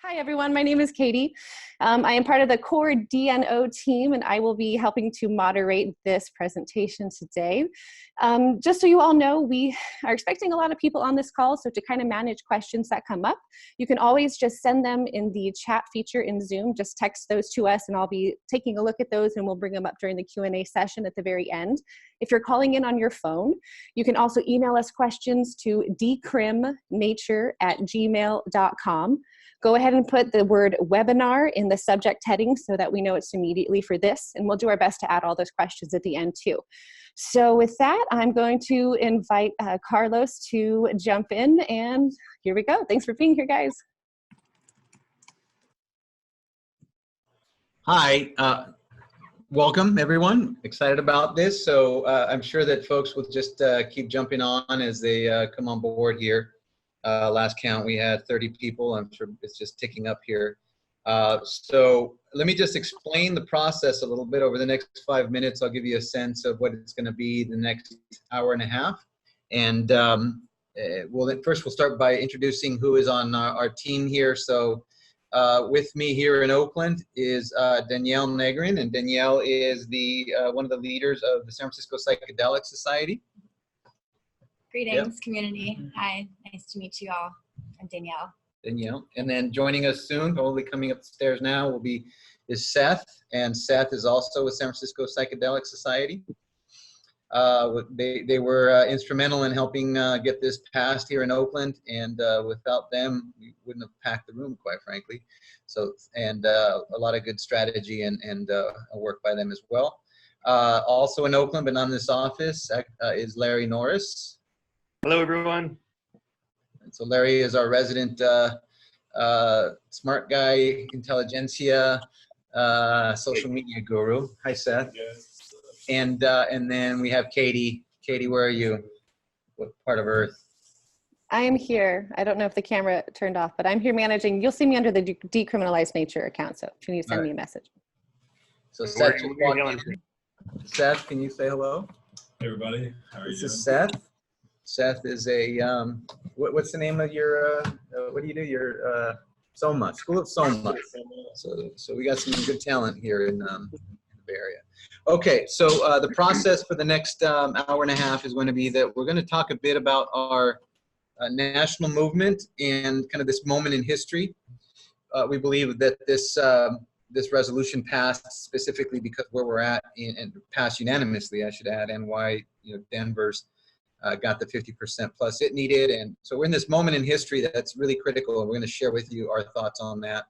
Hi, everyone. My name is Katie. I am part of the core DNO team, and I will be helping to moderate this presentation today. Just so you all know, we are expecting a lot of people on this call, so to kind of manage questions that come up, you can always just send them in the chat feature in Zoom. Just text those to us, and I'll be taking a look at those, and we'll bring them up during the Q&A session at the very end. If you're calling in on your phone, you can also email us questions to decriminature@gmail.com. Go ahead and put the word webinar in the subject heading so that we know it's immediately for this, and we'll do our best to add all those questions at the end too. So with that, I'm going to invite Carlos to jump in, and here we go. Thanks for being here, guys. Hi, welcome everyone. Excited about this. So I'm sure that folks will just keep jumping on as they come on board here. Last count, we had 30 people. I'm sure it's just ticking up here. So let me just explain the process a little bit over the next 5 minutes. I'll give you a sense of what it's going to be the next hour and a half. And first we'll start by introducing who is on our team here. So with me here in Oakland is Danielle Negrin, and Danielle is the one of the leaders of the San Francisco Psychedelic Society. Greetings, community. Hi, nice to meet you all. I'm Danielle. And then joining us soon, probably coming up the stairs now, is Seth, and Seth is also with San Francisco Psychedelic Society. They were instrumental in helping get this passed here in Oakland, and without them, we wouldn't have packed the room, quite frankly. So, and a lot of good strategy and work by them as well. Also in Oakland, but not in this office, is Larry Norris. Hello, everyone. And so Larry is our resident smart guy, intelligentsia, social media guru. Hi, Seth. Yes. And then we have Katie. Katie, where are you? What part of Earth? I am here. I don't know if the camera turned off, but I'm here managing. You'll see me under the Decriminalize Nature account, so if you need to send me a message. So Seth, Seth, can you say hello? Hey everybody, how are you doing? This is Seth. Seth is a, what's the name of your, what do you do? Your Soma, School of Soma. So we got some good talent here in the Bay Area. Okay, so the process for the next hour and a half is going to be that we're going to talk a bit about our national movement and kind of this moment in history. We believe that this resolution passed specifically because where we're at and passed unanimously, I should add, and why Denver's got the 50% plus it needed. And so we're in this moment in history that's really critical, and we're going to share with you our thoughts on that.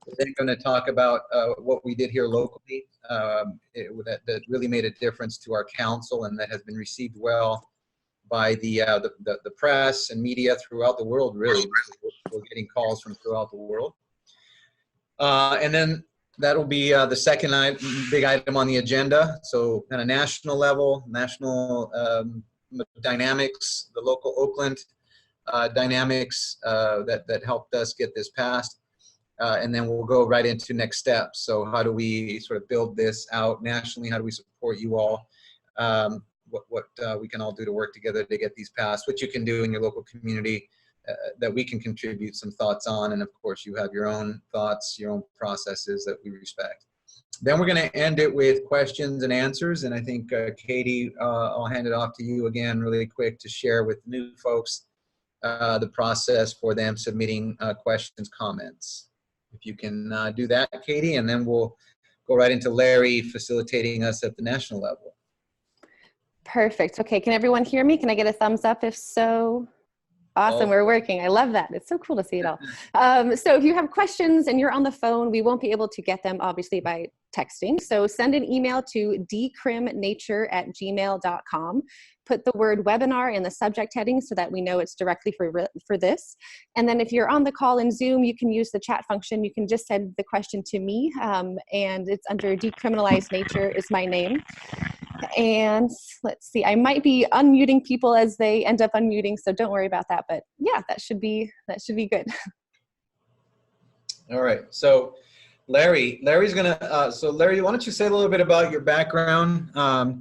We're then going to talk about what we did here locally that really made a difference to our council, and that has been received well by the press and media throughout the world, really. We're getting calls from throughout the world. And then that'll be the second big item on the agenda. So kind of national level, national dynamics, the local Oakland dynamics that helped us get this passed. And then we'll go right into next steps. So how do we sort of build this out nationally? How do we support you all? What we can all do to work together to get these passed, what you can do in your local community that we can contribute some thoughts on. And of course, you have your own thoughts, your own processes that we respect. Then we're going to end it with questions and answers. And I think, Katie, I'll hand it off to you again really quick to share with new folks the process for them submitting questions, comments. If you can do that, Katie, and then we'll go right into Larry facilitating us at the national level. Perfect. Okay, can everyone hear me? Can I get a thumbs up if so? Awesome, we're working. I love that. It's so cool to see it all. So if you have questions and you're on the phone, we won't be able to get them obviously by texting. So send an email to decriminature@gmail.com. Put the word webinar in the subject heading so that we know it's directly for this. And then if you're on the call in Zoom, you can use the chat function. You can just send the question to me, and it's under Decriminalize Nature is my name. And let's see, I might be unmuting people as they end up unmuting, so don't worry about that. But yeah, that should be good. All right. So Larry's gonna. So Larry, why don't you say a little bit about your background?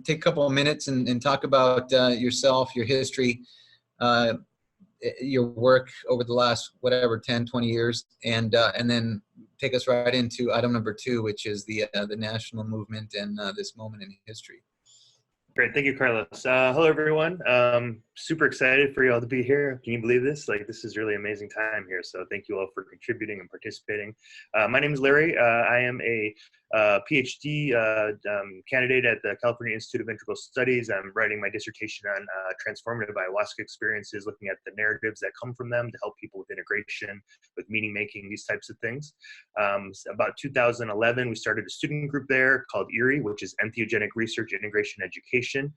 Take a couple of minutes and talk about yourself, your history, your work over the last, whatever, 10, 20 years, and then take us right into item number 2, which is the national movement and this moment in history. Great, thank you, Carlos. Hello, everyone. Super excited for you all to be here. Can you believe this? Like, this is really amazing time here. So thank you all for contributing and participating. My name is Larry. I am a PhD candidate at the California Institute of Integral Studies. I'm writing my dissertation on transformative ayahuasca experiences, looking at the narratives that come from them to help people with integration, with meaning making, these types of things. About 2011, we started a student group there called ERIE, which is Entheogenic Research, Integration, Education.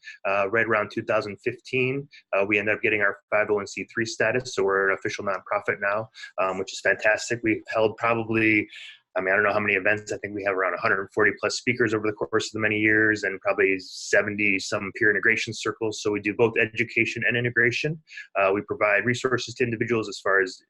Right around 2015, we ended up getting our 501c3 status, so we're an official nonprofit now, which is fantastic. We've held probably, I don't know how many events. I think we have around 140 plus speakers over the course of the many years, and probably 70 some peer integration circles. So we do both education and integration. We provide resources to individuals as far as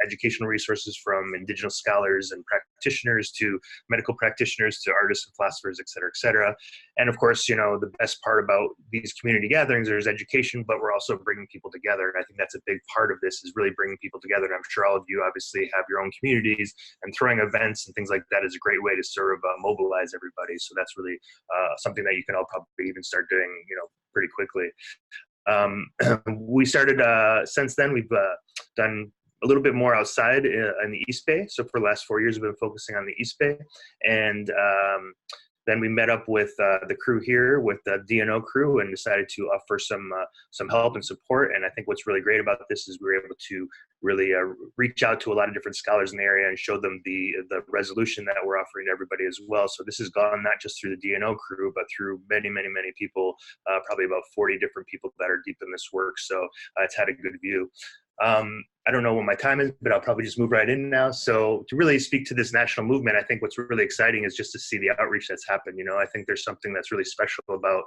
educational resources from indigenous scholars and practitioners to medical practitioners to artists and philosophers, et cetera, et cetera. And of course, the best part about these community gatherings, there's education, but we're also bringing people together. And I think that's a big part of this, is really bringing people together. And I'm sure all of you obviously have your own communities, and throwing events and things like that is a great way to sort of mobilize everybody. So that's really something that you can all probably even start doing, pretty quickly. We started, since then, we've done a little bit more outside in the East Bay. So for the last 4 years, we've been focusing on the East Bay. And then we met up with the crew here, with the DNO crew, and decided to offer some help and support. And I think what's really great about this is we were able to really reach out to a lot of different scholars in the area and show them the resolution that we're offering to everybody as well. So this has gone not just through the DNO crew, but through many, many, many people, probably about 40 different people that are deep in this work. So it's had a good view. I don't know what my time is, but I'll probably just move right in now. So to really speak to this national movement, I think what's really exciting is just to see the outreach that's happened. I think there's something that's really special about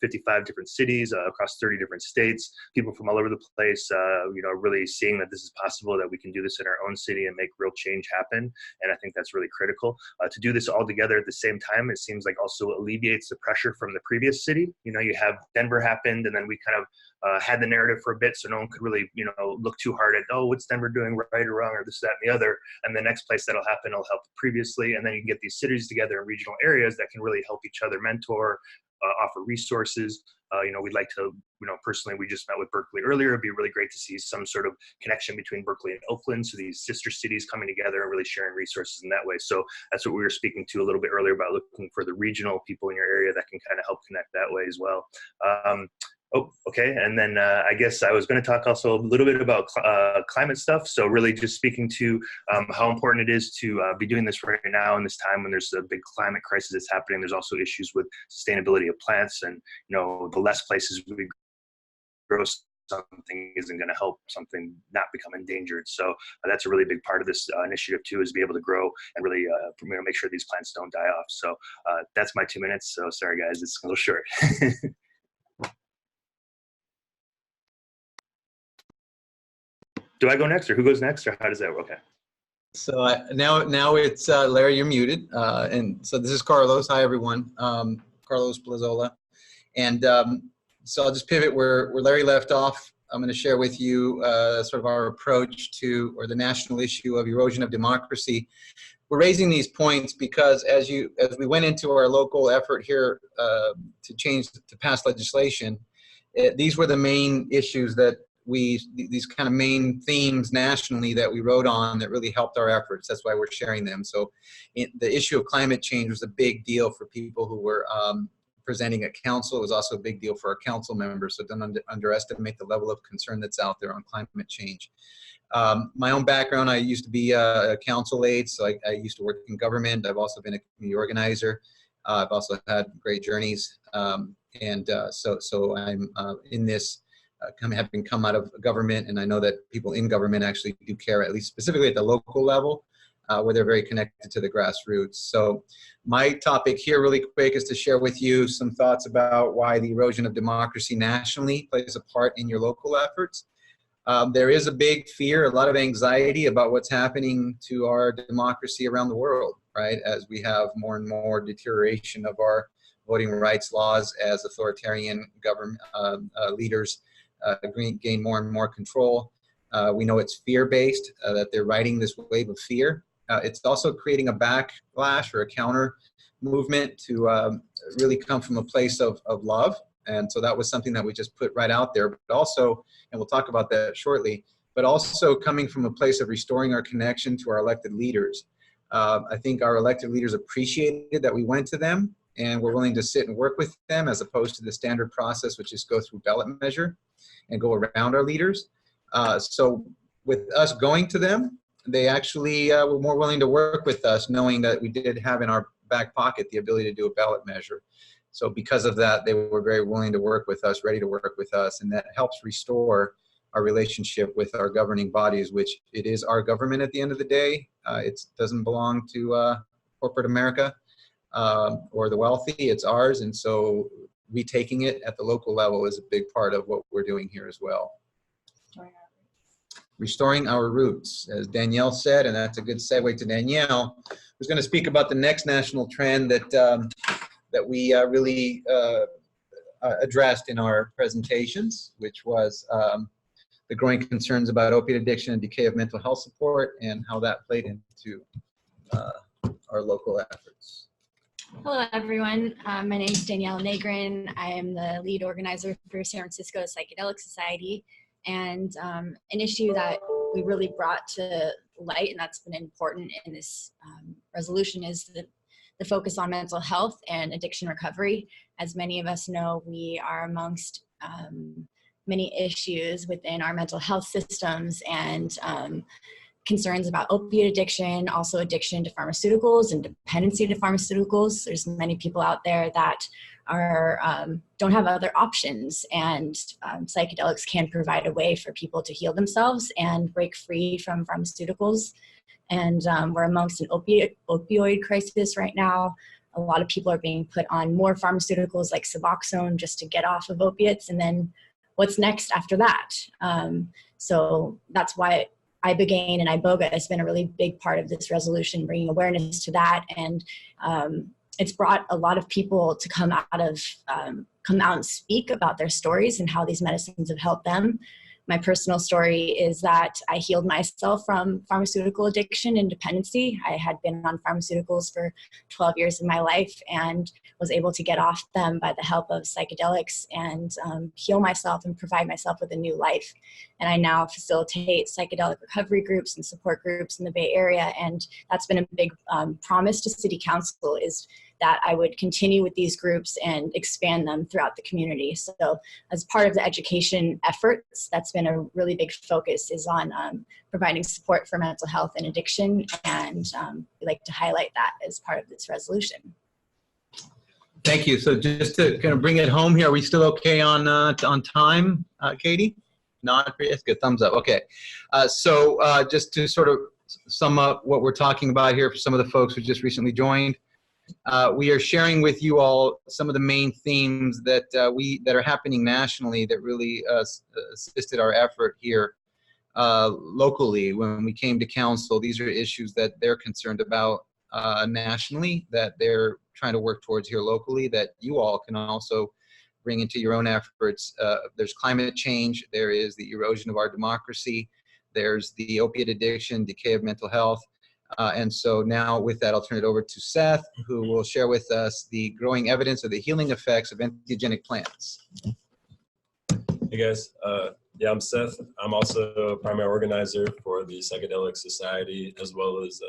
55 different cities across 30 different states, people from all over the place, really seeing that this is possible, that we can do this in our own city and make real change happen. And I think that's really critical. To do this all together at the same time, it seems like also alleviates the pressure from the previous city. You have Denver happened, and then we kind of had the narrative for a bit, so no one could really, look too hard at, oh, what's Denver doing right or wrong, or this, that, and the other. And the next place that'll happen will help previously. And then you can get these cities together in regional areas that can really help each other mentor, offer resources. We'd like to, personally, we just met with Berkeley earlier. It'd be really great to see some sort of connection between Berkeley and Oakland. So these sister cities coming together and really sharing resources in that way. So that's what we were speaking to a little bit earlier, about looking for the regional people in your area that can kind of help connect that way as well. Oh, okay. And then I guess I was going to talk also a little bit about climate stuff. So really just speaking to how important it is to be doing this right now in this time when there's a big climate crisis that's happening. There's also issues with sustainability of plants, and the less places we grow something isn't going to help something not become endangered. So that's a really big part of this initiative too, is be able to grow and really make sure these plants don't die off. So that's my 2 minutes. So sorry guys, it's a little short. Do I go next, or who goes next, or how does that work? Okay. So now it's Larry, you're muted. And so this is Carlos. Hi, everyone. Carlos Plazola. And so I'll just pivot where Larry left off. I'm going to share with you sort of our approach to, or the national issue of erosion of democracy. We're raising these points because as we went into our local effort here to pass legislation, these were the main issues that these kind of main themes nationally that we wrote on that really helped our efforts. That's why we're sharing them. So the issue of climate change was a big deal for people who were presenting at council. It was also a big deal for our council members. So don't underestimate the level of concern that's out there on climate change. My own background, I used to be a council aide, so I used to work in government. I've also been a community organizer. I've also had great journeys. So I'm in this, having come out of government, and I know that people in government actually do care, at least specifically at the local level, where they're very connected to the grassroots. So my topic here really quick is to share with you some thoughts about why the erosion of democracy nationally plays a part in your local efforts. There is a big fear, a lot of anxiety about what's happening to our democracy around the world, right? As we have more and more deterioration of our voting rights laws, as authoritarian government leaders gain more and more control. We know it's fear-based, that they're riding this wave of fear. It's also creating a backlash or a counter movement to really come from a place of love. And so that was something that we just put right out there, but also, and we'll talk about that shortly, but also coming from a place of restoring our connection to our elected leaders. I think our elected leaders appreciated that we went to them and were willing to sit and work with them, as opposed to the standard process, which is go through ballot measure and go around our leaders. So with us going to them, they actually were more willing to work with us, knowing that we did have in our back pocket the ability to do a ballot measure. So because of that, they were very willing to work with us, ready to work with us, and that helps restore our relationship with our governing bodies, which it is our government at the end of the day. It doesn't belong to corporate America or the wealthy, it's ours. And so retaking it at the local level is a big part of what we're doing here as well. Restoring our roots, as Danielle said, and that's a good segue to Danielle, who's going to speak about the next national trend that that we really addressed in our presentations, which was the growing concerns about opiate addiction and decay of mental health support, and how that played into our local efforts. Hello, everyone. My name is Danielle Negrin. I am the lead organizer for San Francisco Psychedelic Society. And an issue that we really brought to light, and that's been important in this resolution, is the focus on mental health and addiction recovery. As many of us know, we are amongst many issues within our mental health systems, and concerns about opiate addiction, also addiction to pharmaceuticals and dependency to pharmaceuticals. There's many people out there that are don't have other options, and psychedelics can provide a way for people to heal themselves and break free from pharmaceuticals. And we're amongst an opioid crisis right now. A lot of people are being put on more pharmaceuticals like Suboxone just to get off of opiates, and then what's next after that? So that's why Ibogaine and Iboga has been a really big part of this resolution, bringing awareness to that. And it's brought a lot of people to come out and speak about their stories and how these medicines have helped them. My personal story is that I healed myself from pharmaceutical addiction and dependency. I had been on pharmaceuticals for 12 years of my life and was able to get off them by the help of psychedelics and heal myself and provide myself with a new life. And I now facilitate psychedelic recovery groups and support groups in the Bay Area. And that's been a big promise to City Council, is that I would continue with these groups and expand them throughout the community. So as part of the education efforts, that's been a really big focus, is on providing support for mental health and addiction. And we'd like to highlight that as part of this resolution. Thank you. So just to kind of bring it home here, are we still okay on time, Katie? Not yes, good, thumbs up. Okay. So just to sort of sum up what we're talking about here for some of the folks who just recently joined, we are sharing with you all some of the main themes that that are happening nationally that really assisted our effort here locally when we came to council. These are issues that they're concerned about nationally, that they're trying to work towards here locally, that you all can also bring into your own efforts. There's climate change, there is the erosion of our democracy, there's the opiate addiction, decay of mental health. And so now with that, I'll turn it over to Seth, who will share with us the growing evidence of the healing effects of entheogenic plants. Hey guys, yeah, I'm Seth. I'm also a primary organizer for the Psychedelic Society, as well as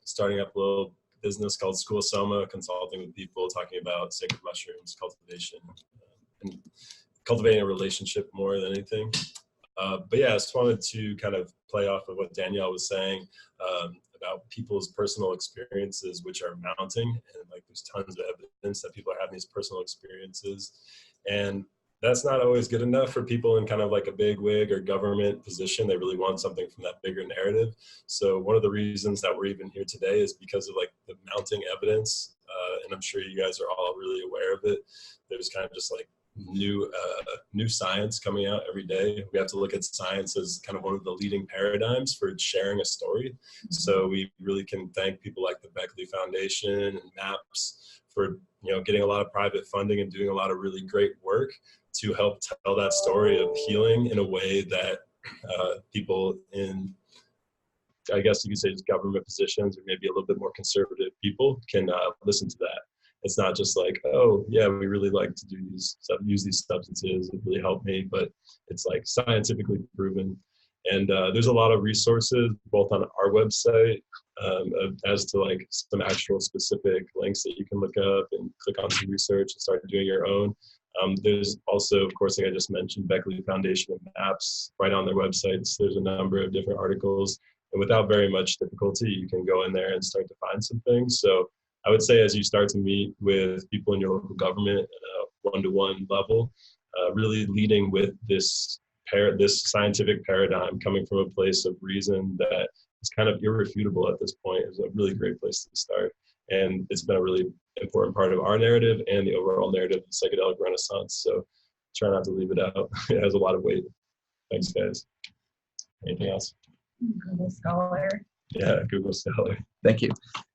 starting up a little business called School Soma, consulting with people, talking about sacred mushrooms, cultivation, and cultivating a relationship more than anything. But yeah, I just wanted to kind of play off of what Danielle was saying about people's personal experiences, which are mounting, and like there's tons of evidence that people are having these personal experiences, and that's not always good enough for people in kind of like a big wig or government position. They really want something from that bigger narrative. So one of the reasons that we're even here today is because of like the mounting evidence, and I'm sure you guys are all really aware of it. There's kind of just like new science coming out every day. We have to look at science as kind of one of the leading paradigms for sharing a story. So we really can thank people like the Beckley Foundation and MAPS for getting a lot of private funding and doing a lot of really great work to help tell that story of healing in a way that people in, I guess you could say, just government positions or maybe a little bit more conservative people can listen to that. It's not just like, oh yeah, we really like to use these substances, it really helped me, but it's like scientifically proven. And there's a lot of resources both on our website as to like some actual specific links that you can look up and click on some research and start doing your own. There's also, of course, like I just mentioned, Beckley Foundation and Maps right on their websites. There's a number of different articles, and without very much difficulty, you can go in there and start to find some things. So I would say as you start to meet with people in your local government at a one-to-one level, really leading with this scientific paradigm coming from a place of reason that is kind of irrefutable at this point is a really great place to start. And it's been a really important part of our narrative and the overall narrative of the psychedelic renaissance. So try not to leave it out. It has a lot of weight. Thanks, guys. Anything else? Google Scholar. Yeah, Google Scholar. Thank you.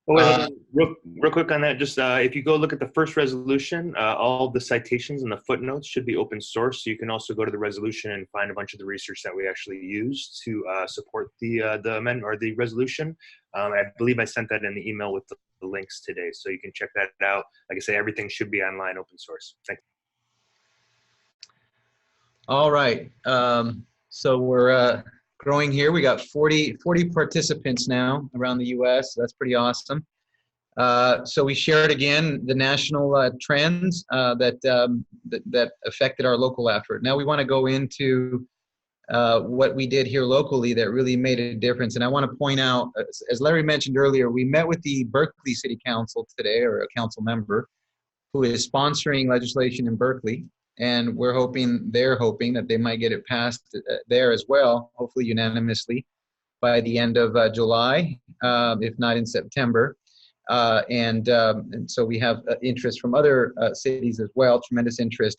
Oh, wait, real quick on that, just if you go look at the first resolution, all the citations and the footnotes should be open source. So you can also go to the resolution and find a bunch of the research that we actually used to support the amendment or the resolution. I believe I sent that in the email with the links today, so you can check that out. Like I say, everything should be online, open source. Thank you. All right. So we're growing here. We got 40 participants now around the U.S. So that's pretty awesome. So we shared again the national trends that affected our local effort. Now we want to go into what we did here locally that really made a difference. And I want to point out, as Larry mentioned earlier, we met with the Berkeley City Council today, or a council member, who is sponsoring legislation in Berkeley. And they're hoping that they might get it passed there as well, hopefully unanimously, by the end of July, if not in September. And so we have interest from other cities as well, tremendous interest.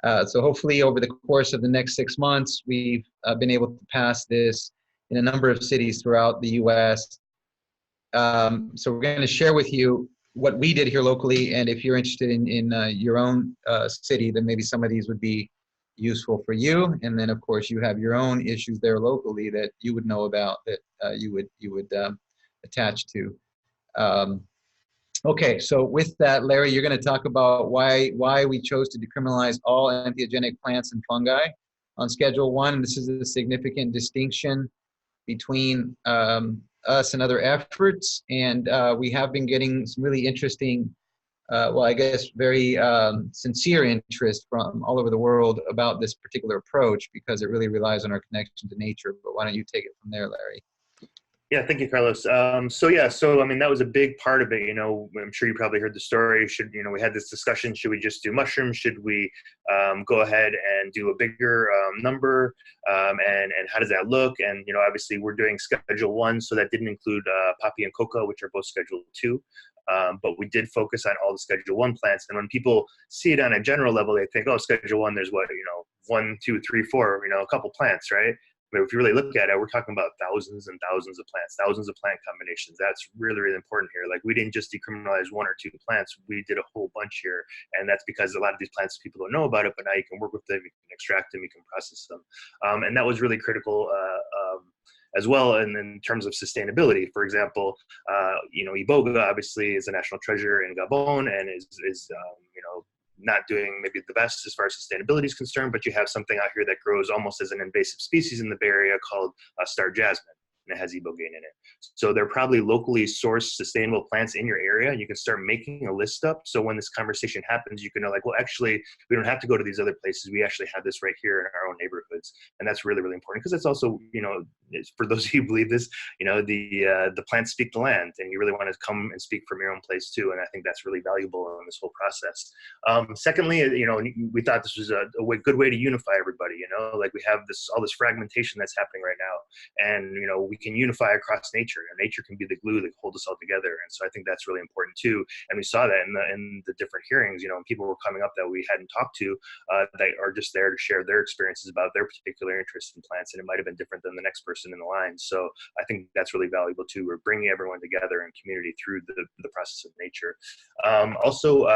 So hopefully over the course of the next 6 months, we've been able to pass this in a number of cities throughout the U.S. So we're going to share with you what we did here locally, and if you're interested in your own city, then maybe some of these would be useful for you. And then, of course, you have your own issues there locally that you would know about, that you would attach to. Okay, so with that, Larry, you're going to talk about why we chose to decriminalize all entheogenic plants and fungi on Schedule 1. This is a significant distinction between us and other efforts, and we have been getting some really interesting, well, I guess very sincere interest from all over the world about this particular approach, because it really relies on our connection to nature. But why don't you take it from there, Larry? Yeah, thank you, Carlos. So I mean, that was a big part of it. I'm sure you probably heard the story. We had this discussion, should we just do mushrooms? Should we go ahead and do a bigger number? And how does that look? And, obviously we're doing Schedule 1, so that didn't include poppy and coca, which are both Schedule 2. But we did focus on all the Schedule 1 plants. And when people see it on a general level, they think, oh, Schedule 1, there's what, 1, 2, 3, 4, a couple plants, right? But if you really look at it, we're talking about thousands and thousands of plants, thousands of plant combinations. That's really, really important here. Like, we didn't just decriminalize 1 or 2 plants. We did a whole bunch here. And that's because a lot of these plants, people don't know about it, but now you can work with them, you can extract them, you can process them. And that was really critical as well in terms of sustainability. For example, Iboga obviously is a national treasure in Gabon and is not doing maybe the best as far as sustainability is concerned, but you have something out here that grows almost as an invasive species in the Bay Area called star jasmine, and it has ibogaine in it. So they're probably locally sourced sustainable plants in your area, and you can start making a list up. So when this conversation happens, you can know, like, well, actually, we don't have to go to these other places. We actually have this right here in our own neighborhoods. And that's really, really important, because it's also, for those of you who believe this, the plants speak the land, and you really want to come and speak from your own place too. And I think that's really valuable in this whole process. Secondly, we thought this was a good way to unify everybody. Like, we have all this fragmentation that's happening right now, and we can unify across nature. Nature can be the glue that holds us all together. And so I think that's really important too. And we saw that in the different hearings, people were coming up that we hadn't talked to that are just there to share their experiences about their particular interests in plants. And it might have been different than the next person person in the line. So I think that's really valuable too. We're bringing everyone together in community through the process of nature. Also,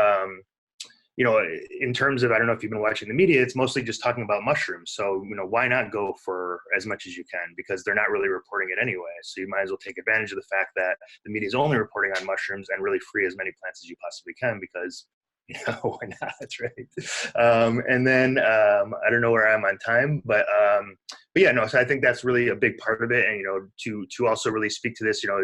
you know, in terms of, I don't know if you've been watching the media, it's mostly just talking about mushrooms. So, you know, why not go for as much as you can, because they're not really reporting it anyway. So you might as well take advantage of the fact that the media is only reporting on mushrooms and really free as many plants as you possibly can, because, you know, why not? That's right. And then I don't know where I am on time, but yeah, no. So I think that's really a big part of it, and you know, to also really speak to this, you know,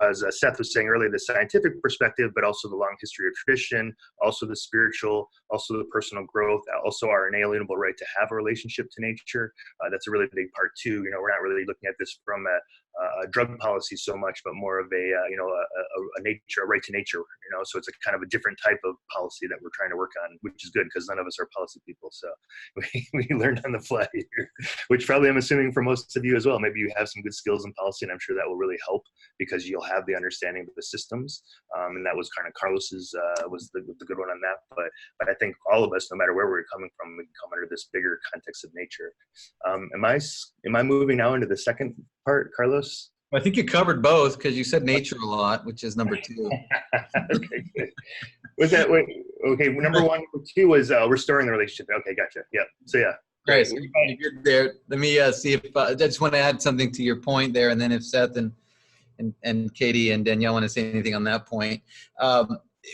as Seth was saying earlier, the scientific perspective, but also the long history of tradition, also the spiritual, also the personal growth, also our inalienable right to have a relationship to nature. That's a really big part too. You know, we're not really looking at this from a drug policy so much, but more of a you know, a right to nature. You know, so it's a kind of a different type of policy that we're trying to work on, which is good because none of us are policy people. So we learned on the fly here, which probably I'm assuming for most of you as well. Maybe you have some good skills in policy, and I'm sure that will really help because you'll have the understanding of the systems. And that was kind of Carlos's was the good one on that. But I think all of us, no matter where we're coming from, we come under this bigger context of nature. Am I moving now into the second part, Carlos? I think you covered both because you said nature a lot, which is number 2. Okay, good. Was that okay? Number 1, number 2 was restoring the relationship. Okay, gotcha. Yeah. So yeah. Great. So you're there. Let me see if I just want to add something to your point there, and then if Seth and Katie and Danielle want to say anything on that point.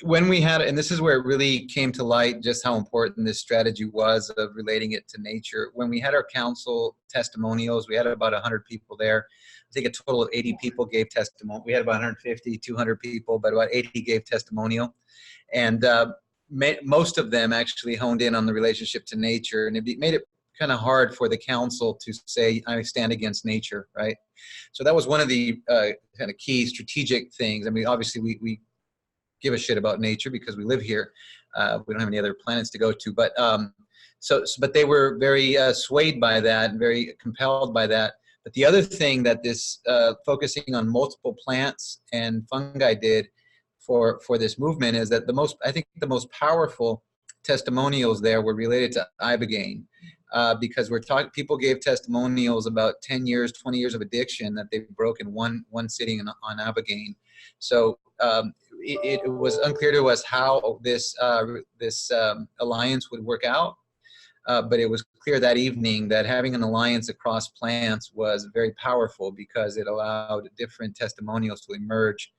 When we had, and this is where it really came to light just how important this strategy was of relating it to nature. When we had our council testimonials, we had about 100 people there. I think a total of 80 people gave testimony. We had about 150, 200 people, but about 80 gave testimonial. And most of them actually honed in on the relationship to nature, and it made it kind of hard for the council to say, I stand against nature, right? So that was one of the kind of key strategic things. I mean, obviously we give a shit about nature because we live here. We don't have any other planets to go to, but but they were very swayed by that and very compelled by that. But the other thing that this focusing on multiple plants and fungi did for this movement is that I think the most powerful testimonials there were related to ibogaine, because people gave testimonials about 10 years, 20 years of addiction that they've broken one sitting on ibogaine. So it was unclear to us how this alliance would work out. But it was clear that evening that having an alliance across plants was very powerful because it allowed different testimonials to emerge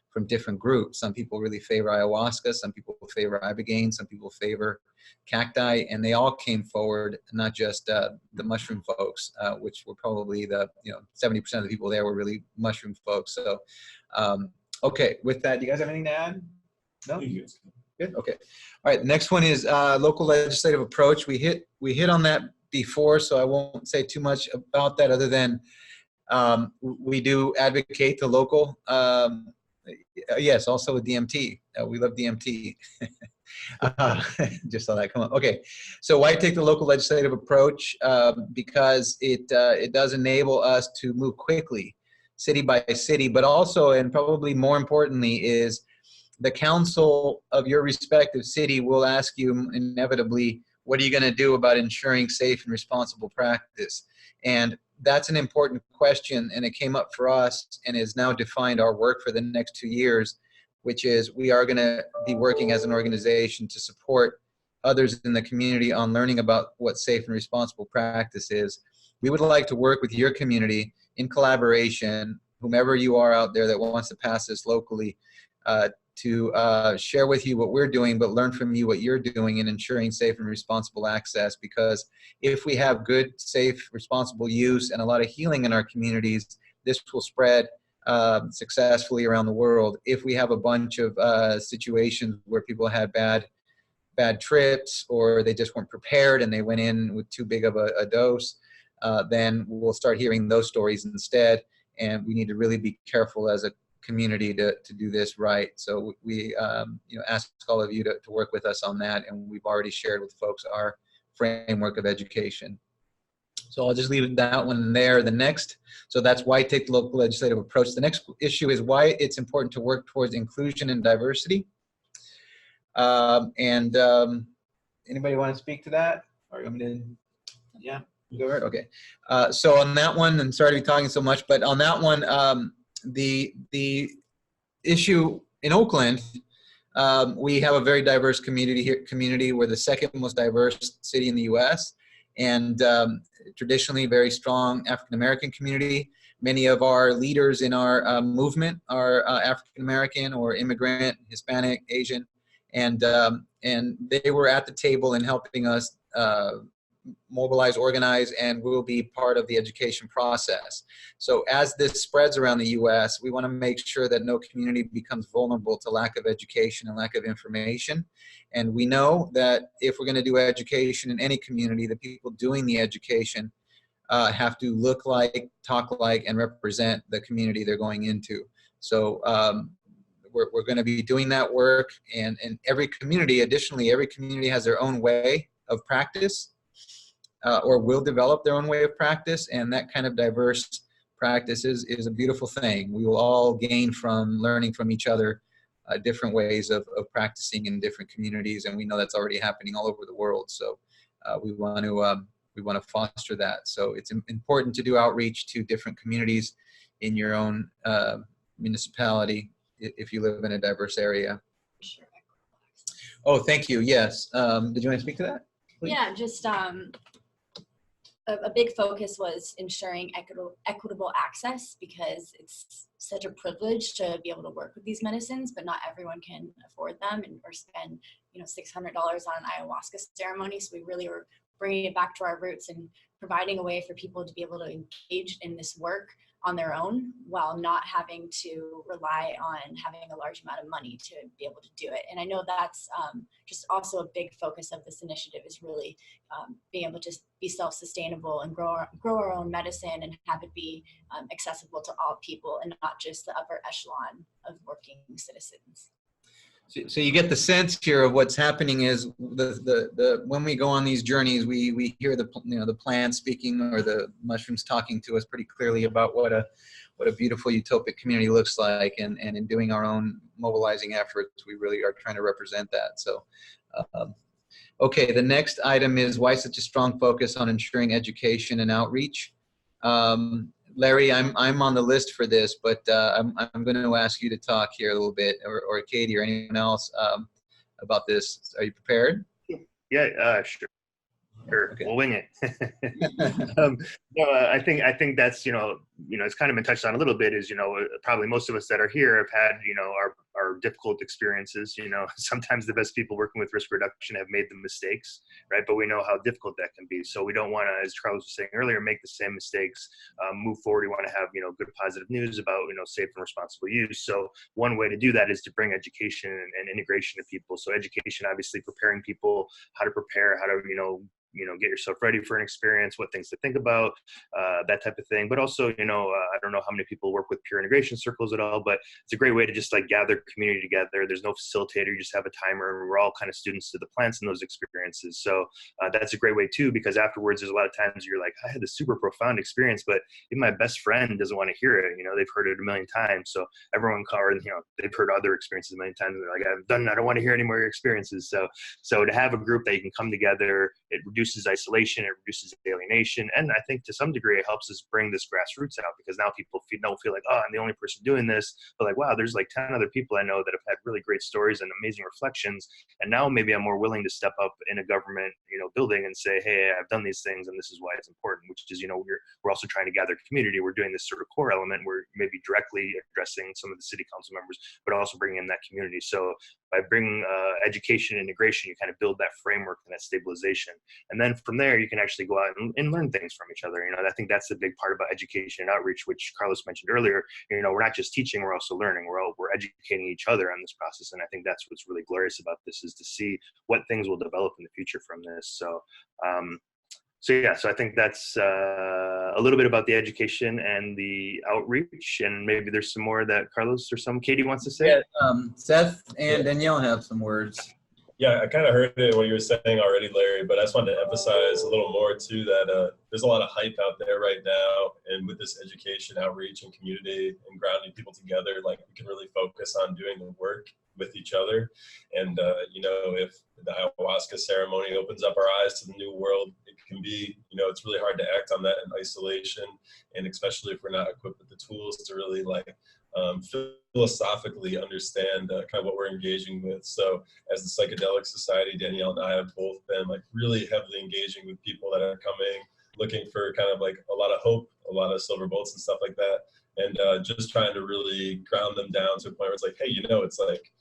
from different groups. Some people really favor ayahuasca, some people favor ibogaine, some people favor cacti, and they all came forward, not just the mushroom folks, which were probably 70% of the people there were really mushroom folks. So, okay, with that, do you guys have anything to add? No? Good. Okay. All right. The next one is local legislative approach. We hit on that before, so I won't say too much about that other than we do advocate the local. Yes, also with DMT. We love DMT. Just saw that come up. Okay. So why take the local legislative approach? Because it does enable us to move quickly, city by city, but also, and probably more importantly, is the council of your respective city will ask you inevitably, what are you going to do about ensuring safe and responsible practice? And that's an important question, and it came up for us and has now defined our work for the next 2 years, which is we are going to be working as an organization to support others in the community on learning about what safe and responsible practice is. We would like to work with your community in collaboration, whomever you are out there that wants to pass this locally, to share with you what we're doing, but learn from you what you're doing in ensuring safe and responsible access. Because if we have good, safe, responsible use and a lot of healing in our communities, this will spread successfully around the world. If we have a bunch of situations where people had bad trips, or they just weren't prepared and they went in with too big of a dose, then we'll start hearing those stories instead. And we need to really be careful as a community to do this right. So we ask all of you to work with us on that, and we've already shared with folks our framework of education. So I'll just leave that one there. The next, so that's why take the local legislative approach. The next issue is why it's important to work towards inclusion and diversity. Anybody want to speak to that? Or you want me to? Yeah. Go ahead. Okay. So on that one, and sorry to be talking so much, but on that one, the issue in Oakland, we have a very diverse community here. We're the second most diverse city in the U.S. and traditionally very strong African American community. Many of our leaders in our movement are African American or immigrant, Hispanic, Asian, and they were at the table in helping us mobilize, organize, and will be part of the education process. So as this spreads around the U.S., we want to make sure that no community becomes vulnerable to lack of education and lack of information. And we know that if we're going to do education in any community, the people doing the education have to look like, talk like, and represent the community they're going into. So we're going to be doing that work, and every community, additionally, every community has their own way of practice. Or will develop their own way of practice, and that kind of diverse practice is a beautiful thing. We will all gain from learning from each other different ways of practicing in different communities, and we know that's already happening all over the world. So we want to foster that. So it's important to do outreach to different communities in your own municipality if you live in a diverse area. Sure. Oh, thank you. Yes. Did you want to speak to that? Please? Yeah, just a big focus was ensuring equitable access, because it's such a privilege to be able to work with these medicines, but not everyone can afford them or spend, $600 on an ayahuasca ceremony. So we really were bringing it back to our roots and providing a way for people to be able to engage in this work on their own while not having to rely on having a large amount of money to be able to do it. And I know that's just also a big focus of this initiative, is really being able to be self-sustainable and grow our own medicine and have it be accessible to all people and not just the upper echelon of working citizens. So you get the sense here of what's happening is when we go on these journeys, we hear the plants speaking or the mushrooms talking to us pretty clearly about what a beautiful utopic community looks like, and in doing our own mobilizing efforts, we really are trying to represent that. So, okay, the next item is why such a strong focus on ensuring education and outreach. Larry, I'm on the list for this, but I'm going to ask you to talk here a little bit, or Katie, or anyone else about this. Are you prepared? Yeah, sure. Sure, Okay. we'll wing it. No, I think that's it's kind of been touched on a little bit. Is probably most of us that are here have had our difficult experiences. Sometimes the best people working with risk reduction have made the mistakes, right? But we know how difficult that can be. So we don't want to, as Charles was saying earlier, make the same mistakes. Move forward. We want to have good positive news about safe and responsible use. So one way to do that is to bring education and integration to people. So education, obviously, preparing people how to prepare, how to get yourself ready for an experience, what things to think about, that type of thing. But also, I don't know how many people work with peer integration circles at all, but it's a great way to just gather community together. There's no facilitator, you just have a timer, and we're all kind of students to the plants in those experiences. So that's a great way too, because afterwards, there's a lot of times you're like, I had this super profound experience, but even my best friend doesn't want to hear it. They've heard it a million times. So everyone, they've heard other experiences a million times. They're like, I don't want to hear any more of your experiences. So to have a group that you can come together, it reduces isolation, it reduces alienation, and I think to some degree it helps us bring this grassroots out, because now people don't feel like, oh, I'm the only person doing this, but like, wow, there's like 10 other people I know that have had really great stories and amazing reflections, and now maybe I'm more willing to step up in a government building and say, hey, I've done these things and this is why it's important, which is we're also trying to gather community. We're doing this sort of core element, we're maybe directly addressing some of the city council members, but also bringing in that community. So by bringing education and integration, you kind of build that framework and that stabilization. And then from there, you can actually go out and learn things from each other. I think that's the big part about education and outreach, which Carlos mentioned earlier. We're not just teaching, we're also learning. We're educating each other on this process. And I think that's what's really glorious about this, is to see what things will develop in the future from this. So I think that's a little bit about the education and the outreach, and maybe there's some more that Carlos or Katie wants to say. Yeah, Seth and Danielle have some words. Yeah, I kind of heard it what you were saying already, Larry, but I just wanted to emphasize a little more too that there's a lot of hype out there right now, and with this education, outreach, and community and grounding people together, we can really focus on doing the work with each other. And if the ayahuasca ceremony opens up our eyes to the new world, it can be, you know, it's really hard to act on that in isolation, and especially if we're not equipped with the tools to really like philosophically understand kind of what we're engaging with. So as the Psychedelic Society, Danielle and I have both been like really heavily engaging with people that are coming, looking for kind of like a lot of hope, a lot of silver bullets and stuff like that. And just trying to really ground them down to a point where it's like, hey, you know, it's like,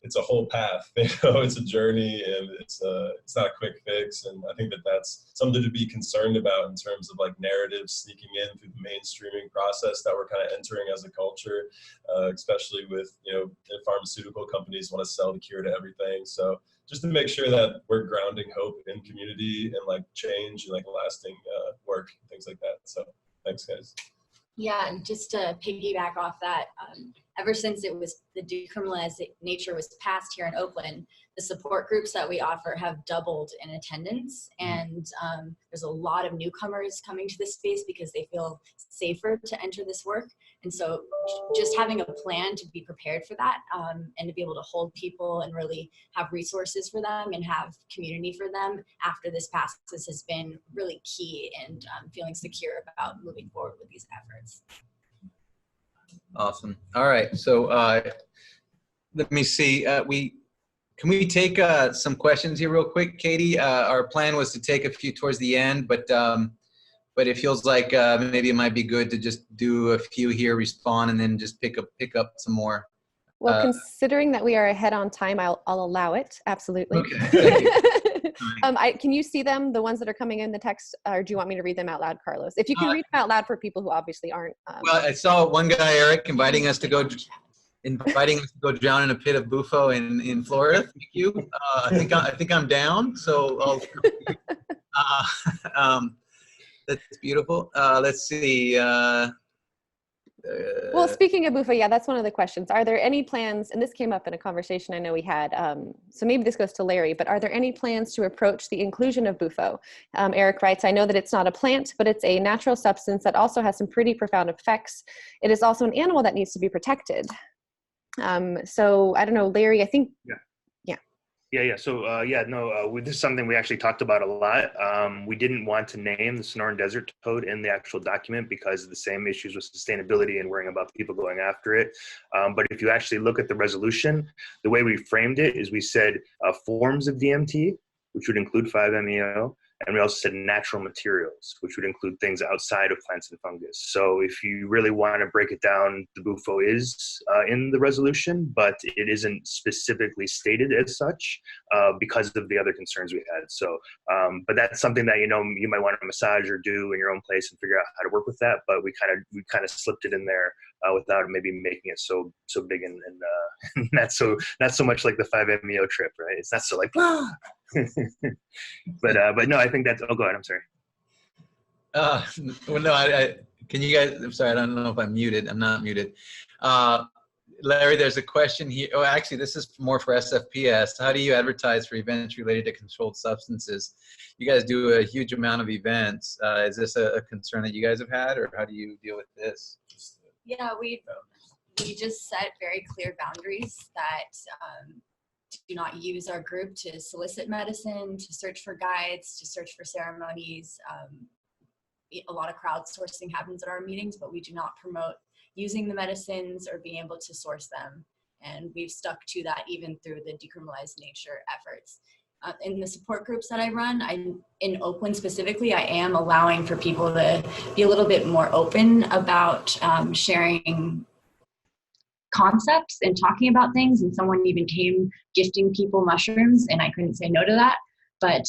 it's a whole path, you know, it's a journey, and it's not a quick fix. And I think that that's something to be concerned about in terms of like narratives sneaking in through the mainstreaming process that we're kind of entering as a culture, especially with, you know, pharmaceutical companies want to sell the cure to everything. So just to make sure that we're grounding hope in community and like change and like lasting work, things like that. So thanks, guys. Yeah, and just to piggyback off that, ever since the Decriminalize Nature was passed here in Oakland, the support groups that we offer have doubled in attendance, and there's a lot of newcomers coming to this space because they feel safer to enter this work. And so just having a plan to be prepared for that, and to be able to hold people and really have resources for them and have community for them after this passes has been really key, and feeling secure about moving forward with these efforts. Awesome. All right. So let me see. Can we take some questions here real quick, Katie? Our plan was to take a few towards the end, but it feels like maybe it might be good to just do a few here, respond, and then just pick up some more. Well, considering that we are ahead on time, I'll allow it. Absolutely. Okay. Can you see them, the ones that are coming in the text, or do you want me to read them out loud, Carlos? If you can read them out loud for people who obviously aren't. Well, I saw one guy, Eric, inviting us to go drown in a pit of bufo in Florida. Thank you. I think I'm down. So that's beautiful. Let's see. Well, speaking of bufo, yeah, that's one of the questions. Are there any plans, and this came up in a conversation I know we had, so maybe this goes to Larry, but are there any plans to approach the inclusion of bufo? Eric writes, I know that it's not a plant, but it's a natural substance that also has some pretty profound effects. It is also an animal that needs to be protected. So I don't know, Larry, I think. Yeah. So this is something we actually talked about a lot. We didn't want to name the Sonoran Desert Toad in the actual document because of the same issues with sustainability and worrying about people going after it. But if you actually look at the resolution, the way we framed it is we said forms of DMT, which would include 5-MeO, and we also said natural materials, which would include things outside of plants and fungus. So if you really want to break it down, the bufo is in the resolution, but it isn't specifically stated as such because of the other concerns we had. So, but that's something that, you know, you might want to massage or do in your own place and figure out how to work with that. But we kind of slipped it in there without maybe making it so big and not so much like the 5-MeO trip, right? It's not so like, but no, I think that's, oh, go ahead, I'm sorry. Well, no, can you guys, I'm sorry, I don't know if I'm muted. I'm not muted. Larry, there's a question here. Oh, actually, this is more for SFPS. How do you advertise for events related to controlled substances? You guys do a huge amount of events. Is this a concern that you guys have had, or how do you deal with this? Yeah, we just set very clear boundaries that do not use our group to solicit medicine, to search for guides, to search for ceremonies. A lot of crowdsourcing happens at our meetings, but we do not promote using the medicines or being able to source them. And we've stuck to that even through the Decriminalize Nature efforts. In the support groups that I run, in Oakland specifically, I am allowing for people to be a little bit more open about sharing concepts and talking about things. And someone even came gifting people mushrooms, and I couldn't say no to that. But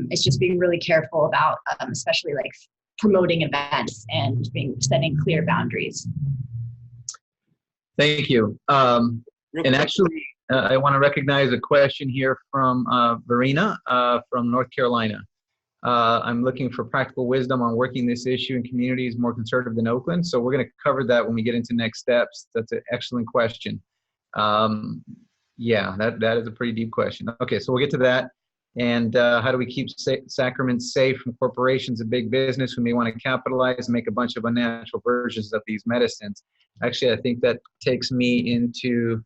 it's just being really careful about, especially like promoting events and setting clear boundaries. Thank you. And actually, I want to recognize a question here from Verena from North Carolina. I'm looking for practical wisdom on working this issue in communities more conservative than Oakland. So we're going to cover that when we get into next steps. That's an excellent question. Yeah, that is a pretty deep question. Okay, so we'll get to that. And how do we keep sacraments safe from corporations and big business who may want to capitalize and make a bunch of unnatural versions of these medicines? Actually, I think that takes me into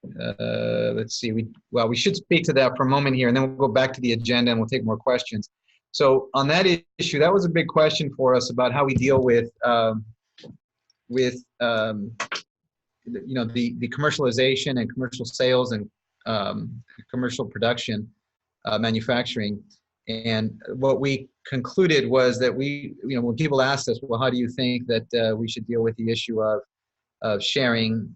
let's see. We should speak to that for a moment here, and then we'll go back to the agenda and we'll take more questions. So on that issue, that was a big question for us about how we deal with the commercialization and commercial sales and commercial production, manufacturing. And what we concluded was that when people asked us, well, how do you think that we should deal with the issue of sharing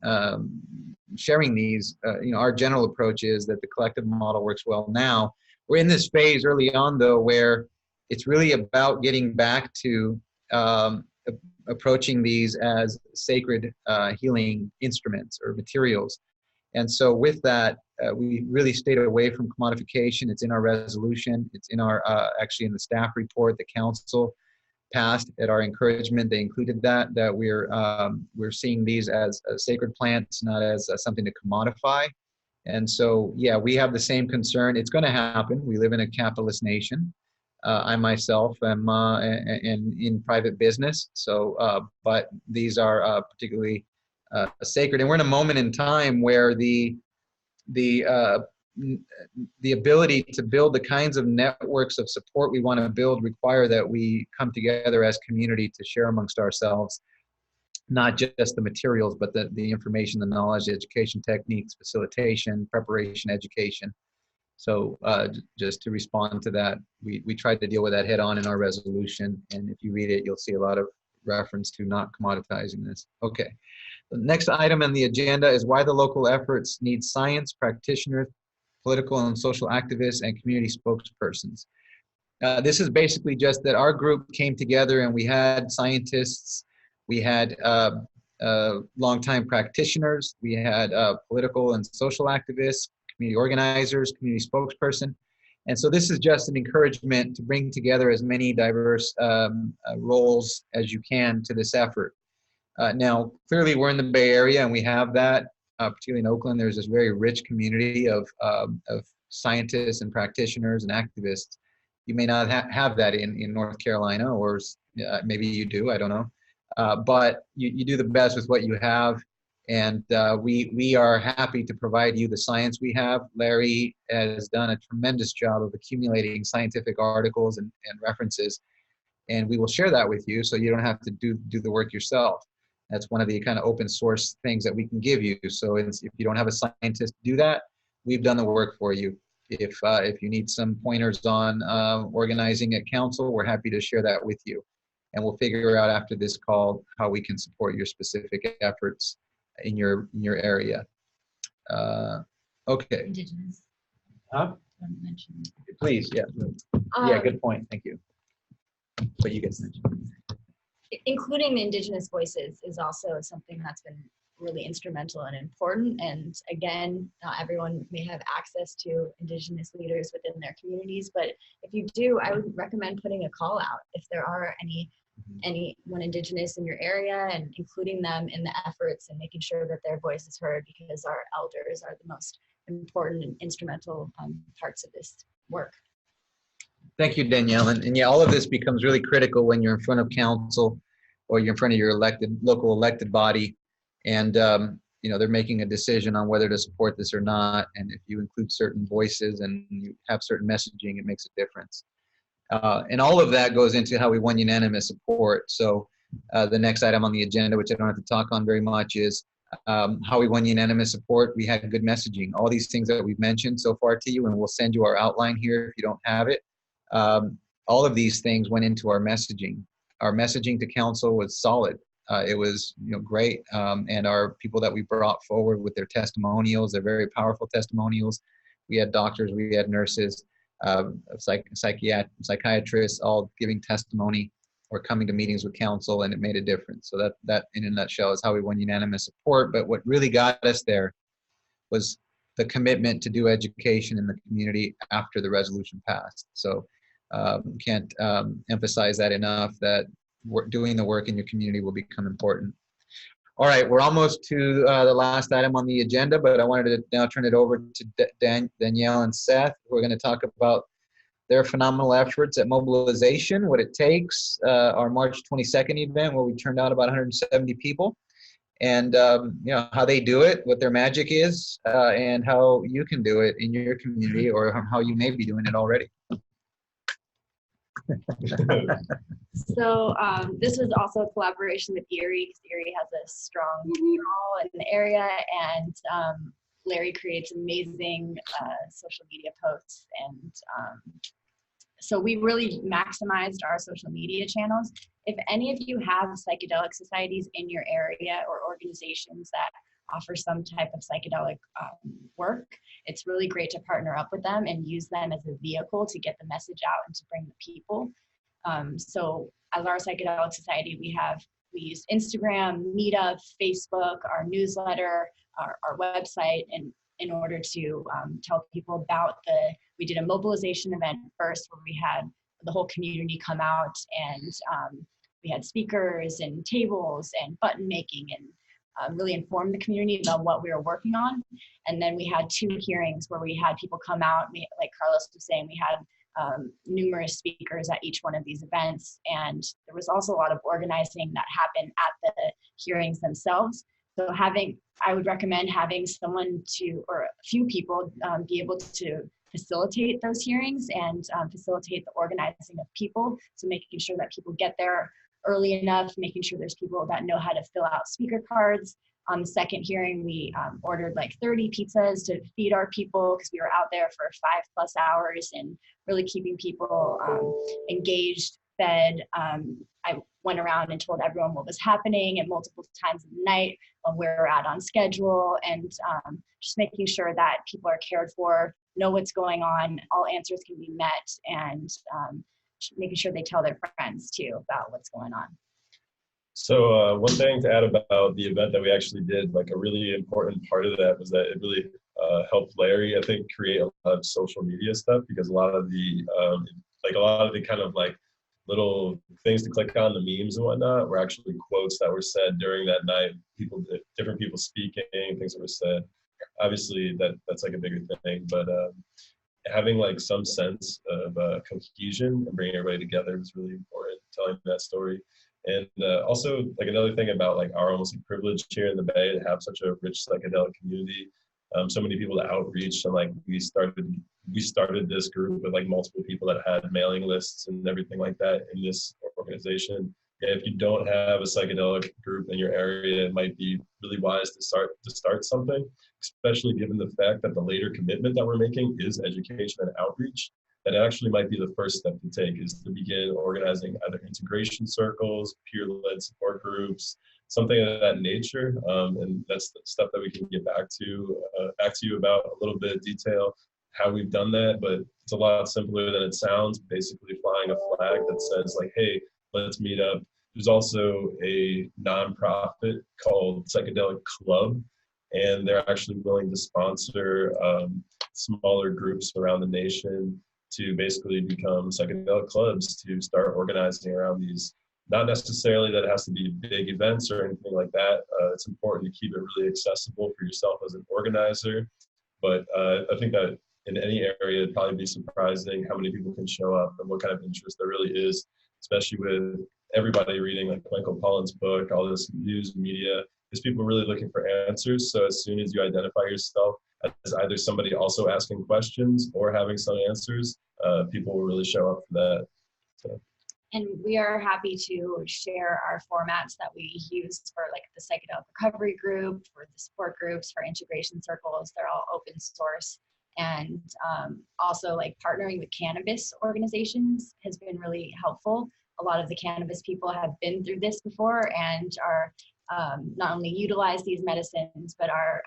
these, our general approach is that the collective model works well now. We're in this phase early on, though, where it's really about getting back to approaching these as sacred healing instruments or materials. And so with that, we really stayed away from commodification. It's in our resolution. It's in our, actually in the staff report, the council passed at our encouragement. They included that we're seeing these as sacred plants, not as something to commodify. And so, yeah, we have the same concern. It's going to happen. We live in a capitalist nation. I myself am in private business, so but these are particularly sacred, and we're in a moment in time where the ability to build the kinds of networks of support we want to build require that we come together as community to share amongst ourselves, not just the materials, but the information, the knowledge, the education techniques, facilitation, preparation, education. So just to respond to that, we tried to deal with that head on in our resolution. And if you read it, you'll see a lot of reference to not commoditizing this. Okay. The next item on the agenda is why the local efforts need science, practitioners, political and social activists, and community spokespersons. This is basically just that our group came together and we had scientists, we had longtime practitioners, we had political and social activists, community organizers, community spokesperson. And so this is just an encouragement to bring together as many diverse roles as you can to this effort. Now, clearly we're in the Bay Area and we have that, particularly in Oakland. There's this very rich community of scientists and practitioners and activists. You may not have that in North Carolina, or maybe you do, I don't know. But you do the best with what you have. And we are happy to provide you the science we have. Larry has done a tremendous job of accumulating scientific articles and references, and we will share that with you so you don't have to do the work yourself. That's one of the kind of open source things that we can give you. So if you don't have a scientist do that, we've done the work for you. If you need some pointers on organizing at council, we're happy to share that with you. And we'll figure out after this call how we can support your specific efforts in your area. Okay. Indigenous. Huh? Please, yeah. Yeah, good point. Thank you. But you get mentioned. Including the Indigenous voices is also something that's been really instrumental and important. And again, not everyone may have access to Indigenous leaders within their communities, but if you do, I would recommend putting a call out if there are anyone Indigenous in your area, and including them in the efforts and making sure that their voice is heard, because our elders are the most important and instrumental parts of this work. Thank you, Danielle. And yeah, all of this becomes really critical when you're in front of council or you're in front of your local elected body, and they're making a decision on whether to support this or not. And if you include certain voices and you have certain messaging, it makes a difference. And all of that goes into how we won unanimous support. So the next item on the agenda, which I don't have to talk on very much, is how we won unanimous support. We had good messaging. All these things that we've mentioned so far to you, and we'll send you our outline here if you don't have it. All of these things went into our messaging. Our messaging to council was solid. It was great. And our people that we brought forward with their testimonials, they're very powerful testimonials. We had doctors, we had nurses, psychiatrists all giving testimony or coming to meetings with council, and it made a difference. So that in a nutshell is how we won unanimous support. But what really got us there was the commitment to do education in the community after the resolution passed. So can't emphasize that enough, that doing the work in your community will become important. All right, we're almost to the last item on the agenda, but I wanted to now turn it over to Danielle and Seth, who are going to talk about their phenomenal efforts at mobilization, what it takes, our March 22nd event where we turned out about 170 people, and how they do it, what their magic is, and how you can do it in your community, or how you may be doing it already. So this was also a collaboration with Erie, because Erie has a strong mall in the area, and Larry creates amazing social media posts, and so we really maximized our social media channels. If any of you have psychedelic societies in your area or organizations that offer some type of psychedelic work, it's really great to partner up with them and use them as a vehicle to get the message out and to bring the people. So as our psychedelic society, we use Instagram, Meetup, Facebook, our newsletter, our website, and in order to tell people about we did a mobilization event first where we had the whole community come out, and we had speakers and tables and button making, and really inform the community about what we were working on. And then we had 2 hearings where we had people come out. Like Carlos was saying, we had numerous speakers at each one of these events. And there was also a lot of organizing that happened at the hearings themselves. So I would recommend having someone or a few people be able to facilitate those hearings and facilitate the organizing of people. So making sure that people get there early enough, making sure there's people that know how to fill out speaker cards. On the second hearing, we ordered like 30 pizzas to feed our people, because we were out there for 5+ hours and really keeping people engaged, fed. I went around and told everyone what was happening at multiple times of the night, when we were out on schedule, and just making sure that people are cared for, know what's going on, all answers can be met, and making sure they tell their friends too about what's going on. So one thing to add about the event that we actually did, like a really important part of that was that it really helped Larry, I think, create a lot of social media stuff, because a lot of the kind of like little things to click on, the memes and whatnot, were actually quotes that were said during that night. Different people speaking, things that were said. Obviously, that's like a bigger thing, but having like some sense of cohesion and bringing everybody together was really important, telling that story. And also, like, another thing about like our almost privilege here in the Bay, to have such a rich psychedelic community, so many people to outreach, and like we started this group with like multiple people that had mailing lists and everything like that in this organization. If you don't have a psychedelic group in your area, it might be really wise to start something, especially given the fact that the later commitment that we're making is education and outreach. That actually might be the first step to take, is to begin organizing either integration circles, peer-led support groups, something of that nature. And that's the stuff that we can get back to you about a little bit of detail, how we've done that, but it's a lot simpler than it sounds. Basically flying a flag that says like, hey, let's meet up. There's also a nonprofit called Psychedelic Club, and they're actually willing to sponsor smaller groups around the nation to basically become psychedelic clubs, to start organizing around these. Not necessarily that it has to be big events or anything like that. It's important to keep it really accessible for yourself as an organizer. But I think that in any area, it'd probably be surprising how many people can show up and what kind of interest there really is, especially with everybody reading like Michael Pollan's book, all this news media. There's people really looking for answers. So as soon as you identify yourself as either somebody also asking questions or having some answers, people will really show up for that. So. And we are happy to share our formats that we use for like the psychedelic recovery group, for the support groups, for integration circles. They're all open source. And also like partnering with cannabis organizations has been really helpful. A lot of the cannabis people have been through this before and are not only utilize these medicines, but are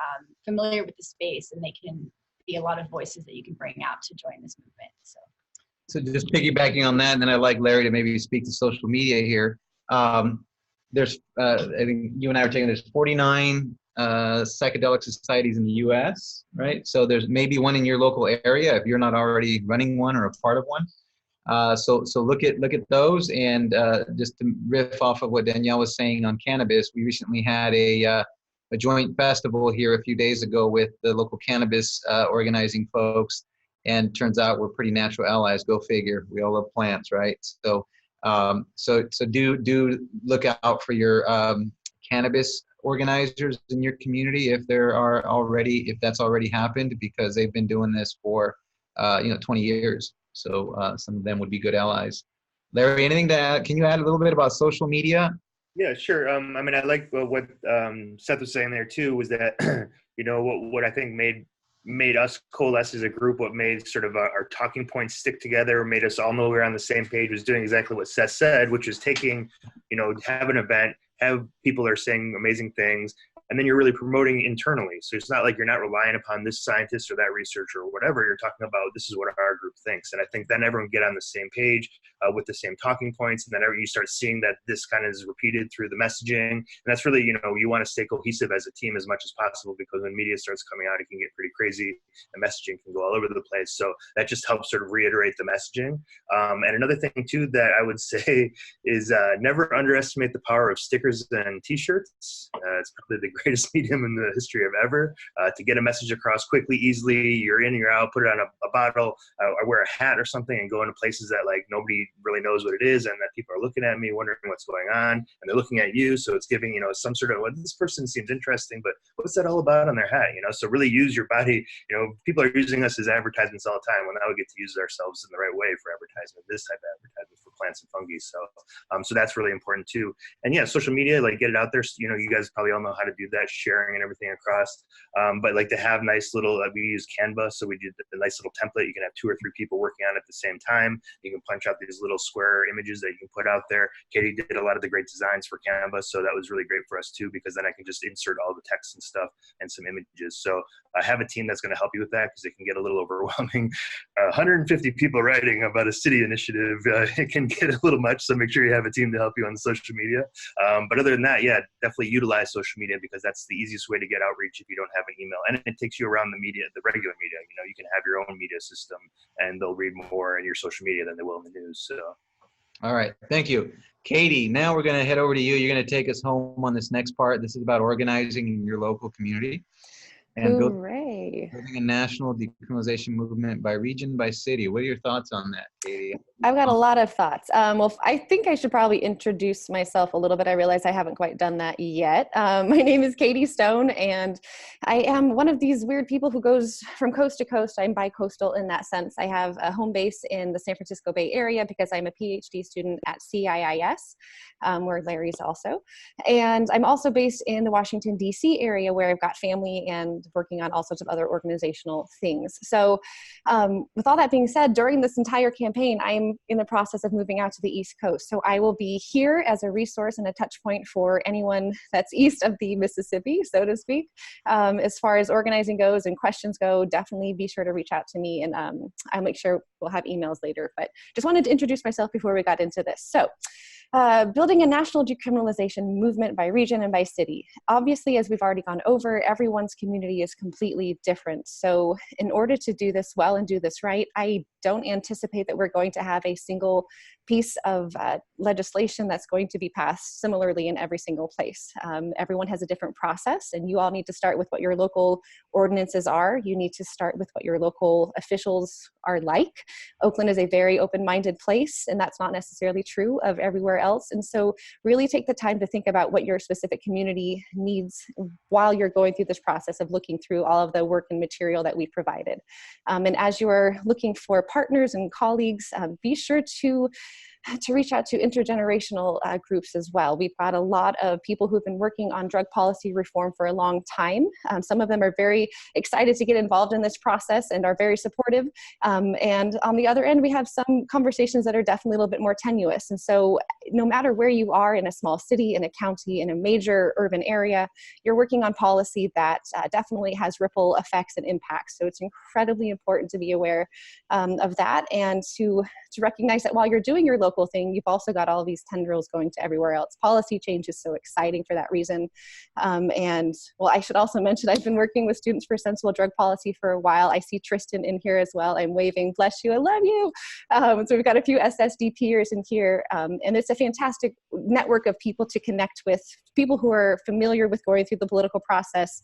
familiar with the space, and they can be a lot of voices that you can bring out to join this movement. So just piggybacking on that, and then I'd like Larry to maybe speak to social media here. There's, I think you and I were taking, there's 49 psychedelic societies in the US, right? So there's maybe one in your local area if you're not already running one or a part of one. So look at those, and just to riff off of what Danielle was saying on cannabis, we recently had a joint festival here a few days ago with the local cannabis organizing folks, and turns out we're pretty natural allies. Go figure. We all love plants, right? So do look out for your cannabis organizers in your community if that's already happened, because they've been doing this for 20 years. So some of them would be good allies. Larry, anything to add? Can you add a little bit about social media? Yeah, sure. I mean, I like what Seth was saying there too, was that, what I think made us coalesce as a group, what made sort of our talking points stick together, made us all know we're on the same page, was doing exactly what Seth said, which is taking, have an event, have people are saying amazing things, and then you're really promoting internally. So it's not like you're not relying upon this scientist or that researcher or whatever. You're talking about, this is what our group thinks. And I think then everyone get on the same page with the same talking points. And then you start seeing that this kind of is repeated through the messaging. And that's really, you want to stay cohesive as a team as much as possible, because when media starts coming out, it can get pretty crazy and messaging can go all over the place. So that just helps sort of reiterate the messaging. And another thing too that I would say is never underestimate the power of stickers and t-shirts. It's probably the greatest medium in the history of ever to get a message across quickly, easily. You're in, you're out, put it on a bottle, or wear a hat or something, and go into places that like nobody really knows what it is, and that people are looking at me wondering what's going on, and they're looking at you. So it's giving, some sort of, well, this person seems interesting, but what's that all about on their hat? So really use your body. People are using us as advertisements all the time. Well, now we get to use ourselves in the right way for advertisement, this type of advertisement for plants and fungi. So that's really important too. And yeah, social media, like get it out there. You guys probably all know how to do that, sharing and everything across. But like to have nice little, we use Canva, so we did a nice little template. You can have 2 or 3 people working on it at the same time. You can punch out these little square images that you can put out there. Katie did a lot of the great designs for Canva, so that was really great for us too, because then I can just insert all the text and stuff and some images. So I have a team that's going to help you with that, because it can get a little overwhelming. 150 people writing about a city initiative, it can get a little much, so make sure you have a team to help you on social media. But other than that, yeah, definitely utilize social media, because that's the easiest way to get outreach if you don't have an email. And it takes you around the media, the regular media. You can have your own media system, and they'll read more in your social media than they will in the news. So. All right, thank you. Katie, now we're going to head over to you. You're going to take us home on this next part. This is about organizing in your local community and building a national decriminalization movement by region, by city. What are your thoughts on that, Katie? I've got a lot of thoughts. Well, I think I should probably introduce myself a little bit. I realize I haven't quite done that yet. My name is Katie Stone, and I am one of these weird people who goes from coast to coast. I'm bi-coastal in that sense. I have a home base in the San Francisco Bay Area because I'm a PhD student at CIIS, where Larry's also. And I'm also based in the Washington, D.C. area, where I've got family and working on all sorts of other organizational things. So with all that being said, during this entire campaign, I'm in the process of moving out to the East Coast. So I will be here as a resource and a touch point for anyone that's east of the Mississippi, so to speak. As far as organizing goes and questions go, definitely be sure to reach out to me, and I'll make sure we'll have emails later. But just wanted to introduce myself before we got into this. So building a national decriminalization movement by region and by city. Obviously, as we've already gone over, everyone's community is completely different. So in order to do this well and do this right, I don't anticipate that we're going to have a single piece of legislation that's going to be passed similarly in every single place. Everyone has a different process, and you all need to start with what your local ordinances are. You need to start with what your local officials are like. Oakland is a very open-minded place, and that's not necessarily true of everywhere else. And so really take the time to think about what your specific community needs while you're going through this process of looking through all of the work and material that we provided. And as you are looking for partners and colleagues, be sure to reach out to intergenerational groups as well. We've got a lot of people who've been working on drug policy reform for a long time. Some of them are very excited to get involved in this process and are very supportive. And on the other end, we have some conversations that are definitely a little bit more tenuous. And so no matter where you are in a small city, in a county, in a major urban area, you're working on policy that definitely has ripple effects and impacts. So it's incredibly important to be aware of that, and to recognize that while you're doing your local thing, you've also got all these tendrils going to everywhere else. Policy change is so exciting for that reason. And well, I should also mention I've been working with Students for Sensible Drug Policy for a while. I see Tristan in here as well. I'm waving, bless you, I love you. So we've got a few SSDPers in here, and it's a fantastic network of people to connect with, people who are familiar with going through the political process.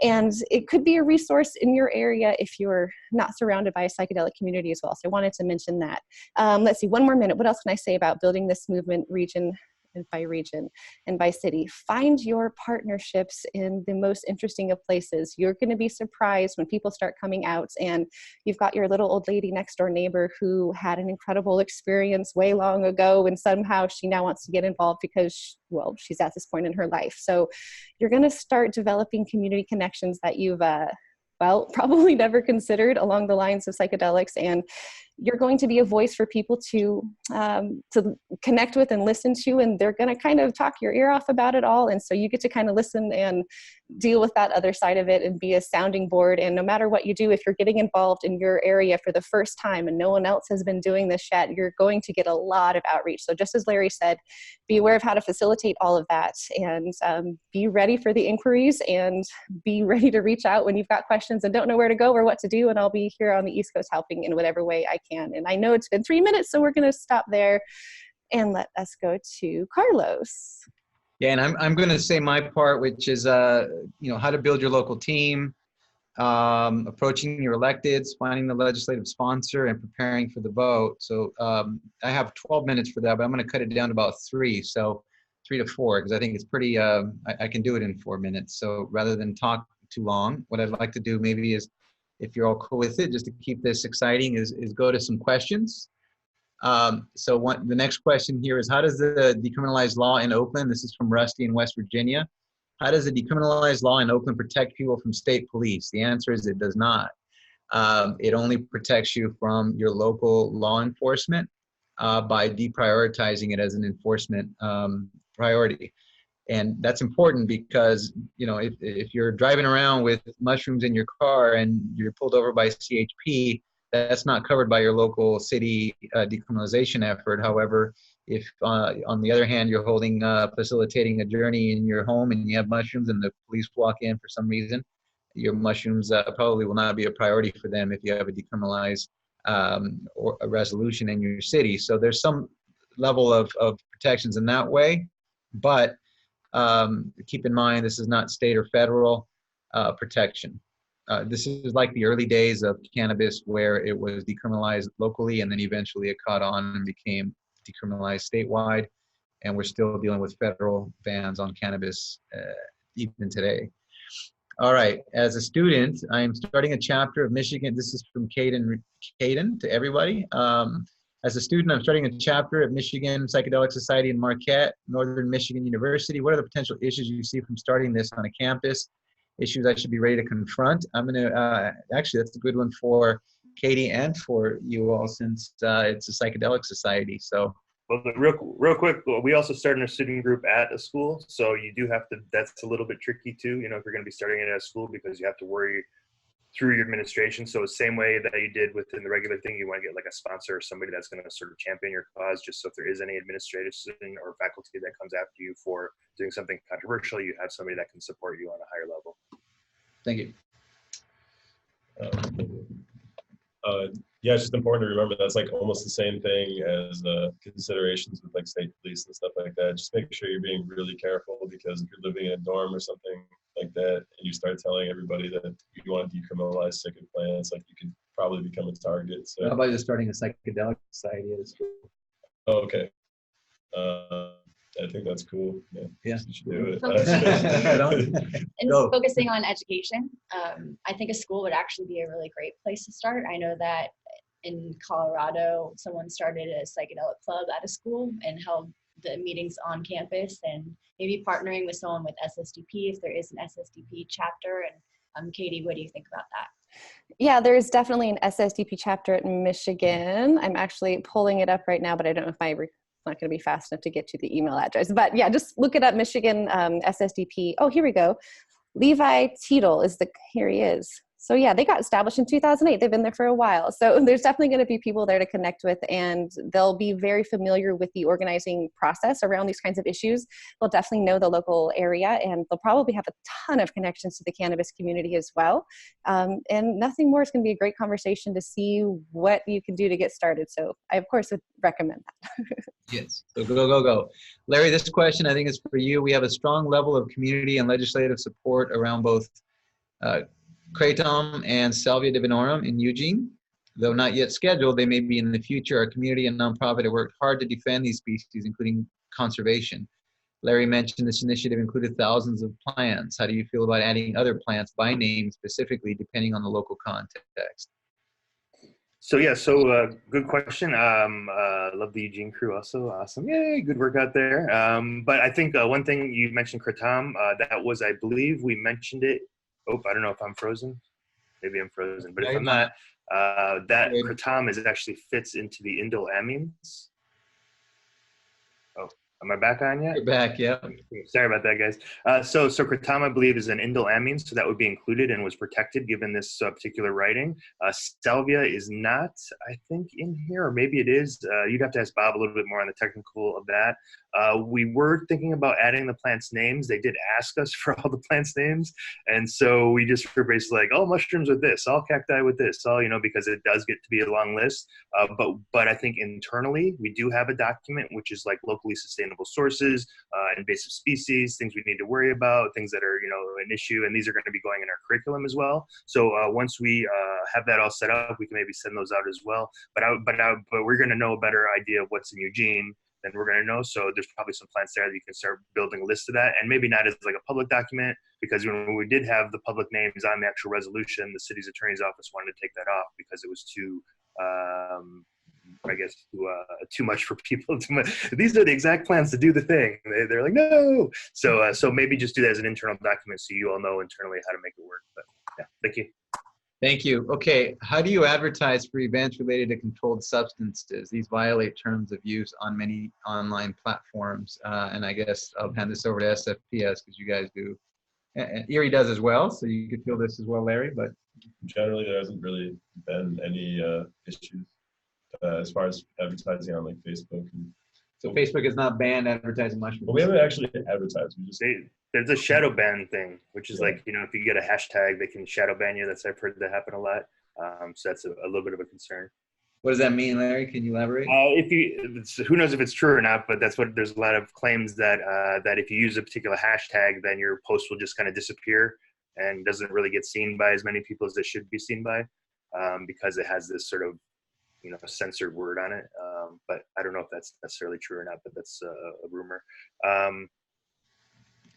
And it could be a resource in your area if you're not surrounded by a psychedelic community as well. So I wanted to mention that. Let's see, one more minute. What else can I say about building this movement region and by region and by city. Find your partnerships in the most interesting of places. You're going to be surprised when people start coming out and you've got your little old lady next door neighbor who had an incredible experience way long ago, and somehow she now wants to get involved because, well, she's at this point in her life. So you're going to start developing community connections that you've probably never considered along the lines of psychedelics, and you're going to be a voice for people to connect with and listen to, and they're going to kind of talk your ear off about it all. And so you get to kind of listen and deal with that other side of it and be a sounding board. And no matter what you do, if you're getting involved in your area for the first time and no one else has been doing this yet, you're going to get a lot of outreach. So just as Larry said, be aware of how to facilitate all of that, and be ready for the inquiries and be ready to reach out when you've got questions and don't know where to go or what to do. And I'll be here on the East Coast helping in whatever way I can. And I know it's been 3 minutes, so we're going to stop there and let us go to Carlos. Yeah, and I'm going to say my part, which is, how to build your local team, approaching your electeds, finding the legislative sponsor, and preparing for the vote. So I have 12 minutes for that, but I'm going to cut it down to about 3, so 3 to 4, because I think it's pretty, I can do it in 4 minutes. So rather than talk too long, what I'd like to do maybe is, if you're all cool with it, just to keep this exciting, is go to some questions. The next question here is, how does the decriminalized law in Oakland, this is from Rusty in West Virginia, how does the decriminalized law in Oakland protect people from state police? The answer is it does not. It only protects you from your local law enforcement by deprioritizing it as an enforcement priority. And that's important because, if you're driving around with mushrooms in your car and you're pulled over by CHP, that's not covered by your local city decriminalization effort. However, if on the other hand, you're facilitating a journey in your home and you have mushrooms and the police walk in for some reason, your mushrooms probably will not be a priority for them if you have a decriminalized or a resolution in your city. So there's some level of protections in that way, but keep in mind, this is not state or federal protection. This is like the early days of cannabis, where it was decriminalized locally and then eventually it caught on and became decriminalized statewide. And we're still dealing with federal bans on cannabis even today. All right, as a student, I'm starting a chapter of Michigan. This is from Caden to everybody. As a student, I'm starting a chapter at Michigan Psychedelic Society in Marquette, Northern Michigan University. What are the potential issues you see from starting this on a campus? Issues I should be ready to confront? I'm going to, actually, that's a good one for Katie and for you all, since it's a psychedelic society. So, well, real quick, we also started a student group at a school. So you do have to, that's a little bit tricky too, if you're going to be starting it at a school, because you have to worry through your administration. So the same way that you did within the regular thing, you want to get like a sponsor or somebody that's going to sort of champion your cause, just so if there is any administrative student or faculty that comes after you for doing something controversial, you have somebody that can support you on a higher level. Thank you. Yeah, it's just important to remember that's like almost the same thing as considerations with like state police and stuff like that. Just make sure you're being really careful, because if you're living in a dorm or something like that and you start telling everybody that you want to decriminalize sick plants, like you could probably become a target. So how about just starting a psychedelic society at a school? Oh, okay. I think that's cool. Yeah, yeah. You should do it. And focusing on education, I think a school would actually be a really great place to start. I know that in Colorado, someone started a psychedelic club at a school and held the meetings on campus, and maybe partnering with someone with SSDP if there is an SSDP chapter. And Katie, what do you think about that? Yeah, there's definitely an SSDP chapter at Michigan. I'm actually pulling it up right now, but I don't know if not going to be fast enough to get to the email address. But yeah, just look it up, Michigan SSDP. Oh, here we go. Levi Teetle here he is. So yeah, they got established in 2008. They've been there for a while. So there's definitely going to be people there to connect with, and they'll be very familiar with the organizing process around these kinds of issues. They'll definitely know the local area, and they'll probably have a ton of connections to the cannabis community as well. And nothing more is going to be a great conversation to see what you can do to get started. So I, of course, would recommend that. Yes, so go. Larry, this question I think is for you. We have a strong level of community and legislative support around both Kratom and Salvia divinorum in Eugene. Though not yet scheduled, they may be in the future. Our community and nonprofit have worked hard to defend these species, including conservation. Larry mentioned this initiative included thousands of plants. How do you feel about adding other plants by name specifically, depending on the local context? So yeah, good question. Love the Eugene crew also. Awesome. Yay, good work out there. But I think one thing you mentioned, Kratom, that was, I believe we mentioned it. Oh, I don't know if I'm frozen. Maybe I'm frozen, but if I'm not, that Kratom actually fits into the indole amines. Oh, am I back on yet? You're back, yeah. Sorry about that, guys. So Kratom, I believe, is an indole amine, so that would be included and was protected given this particular writing. Salvia is not, I think, in here, or maybe it is. You'd have to ask Bob a little bit more on the technical of that. We were thinking about adding the plants' names. They did ask us for all the plants' names, and so we just were basically like, all mushrooms with this, all cacti with this, all, because it does get to be a long list. But I think internally, we do have a document which is like locally sustainable sources, invasive species, things we need to worry about, things that are, an issue, and these are going to be going in our curriculum as well. So once we have that all set up, we can maybe send those out as well. But we're going to know a better idea of what's in Eugene than we're going to know. So there's probably some plants there that you can start building a list of that, and maybe not as like a public document, because when we did have the public names on the actual resolution, the city's attorney's office wanted to take that off because it was too, I guess, too much for people. These are the exact plans to do the thing. They're like, no. So maybe just do that as an internal document so you all know internally how to make it work. But yeah, thank you. Thank you. Okay, how do you advertise for events related to controlled substances? These violate terms of use on many online platforms. And I guess I'll hand this over to SFPS because you guys do. And Erie does as well, so you could feel this as well, Larry. But generally, there hasn't really been any issues as far as advertising on like Facebook. So Facebook has not banned advertising mushrooms? Well, we haven't actually advertised. We just there's a shadow ban thing, which is like, if you get a hashtag, they can shadow ban you. I've heard that happen a lot. So that's a little bit of a concern. What does that mean, Larry? Can you elaborate? Who knows if it's true or not, but that's what there's a lot of claims that that if you use a particular hashtag, then your post will just kind of disappear and doesn't really get seen by as many people as it should be seen by, because it has this sort of a censored word on it. But I don't know if that's necessarily true or not, but that's a rumor.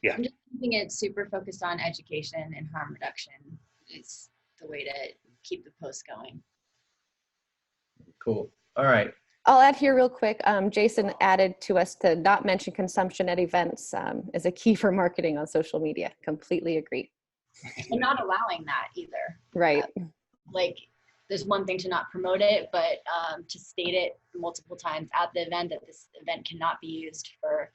Yeah. I'm just keeping it super focused on education and harm reduction is the way to keep the post going. Cool. All right. I'll add here real quick. Jason added to us to not mention consumption at events is a key for marketing on social media. Completely agree. And not allowing that either. Right. Like, there's one thing to not promote it, but to state it multiple times at the event that this event cannot be used for,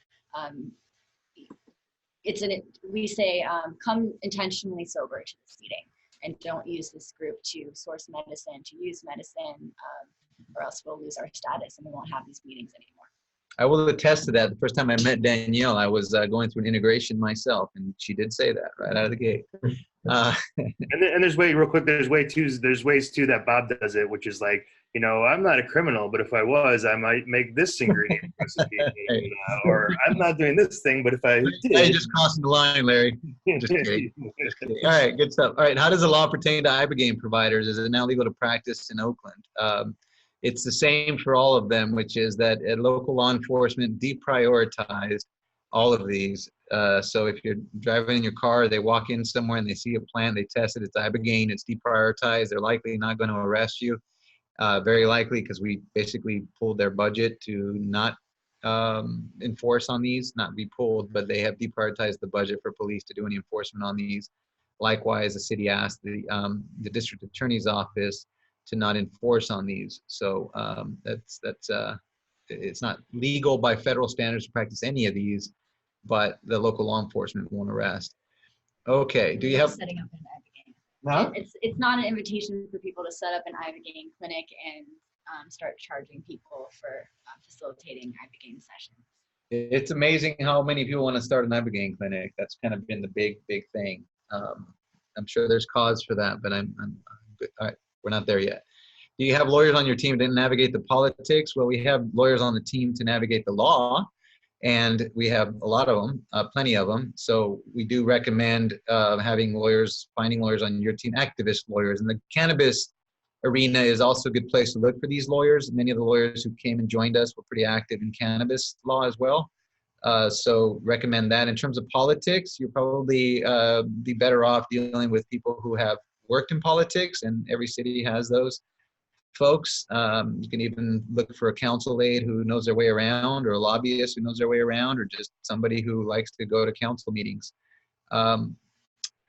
we say, come intentionally sober to this meeting and don't use this group to source medicine, to use medicine, or else we'll lose our status and we won't have these meetings anymore. I will attest to that. The first time I met Danielle, I was going through an integration myself, and she did say that right out of the gate. And there's ways too that Bob does it, which is like, I'm not a criminal, but if I was, I might make this ingredient recipe, or I'm not doing this thing, but if I did. Hey, just crossing the line, Larry. Just kidding. Just kidding. All right, good stuff. All right, how does the law pertain to ibogaine providers? Is it now legal to practice in Oakland? It's the same for all of them, which is that local law enforcement deprioritized all of these. So if you're driving in your car, they walk in somewhere and they see a plant, they test it, it's ibogaine, it's deprioritized, they're likely not going to arrest you. Very likely, because we basically pulled their budget to not enforce on these, not be pulled, but they have deprioritized the budget for police to do any enforcement on these. Likewise, the city asked the district attorney's office to not enforce on these. So it's not legal by federal standards to practice any of these, but the local law enforcement won't arrest. Okay, do you have? Setting up an ibogaine. Huh? It's not an invitation for people to set up an ibogaine clinic and start charging people for facilitating ibogaine sessions. It's amazing how many people want to start an ibogaine clinic. That's kind of been the big thing. I'm sure there's cause for that, but I'm good. All right, we're not there yet. Do you have lawyers on your team to navigate the politics? Well, we have lawyers on the team to navigate the law, and we have a lot of them, plenty of them. So we do recommend having lawyers, finding lawyers on your team, activist lawyers. And the cannabis arena is also a good place to look for these lawyers. Many of the lawyers who came and joined us were pretty active in cannabis law as well. So recommend that. In terms of politics, you'll probably be better off dealing with people who have worked in politics, and every city has those folks. You can even look for a council aide who knows their way around, or a lobbyist who knows their way around, or just somebody who likes to go to council meetings.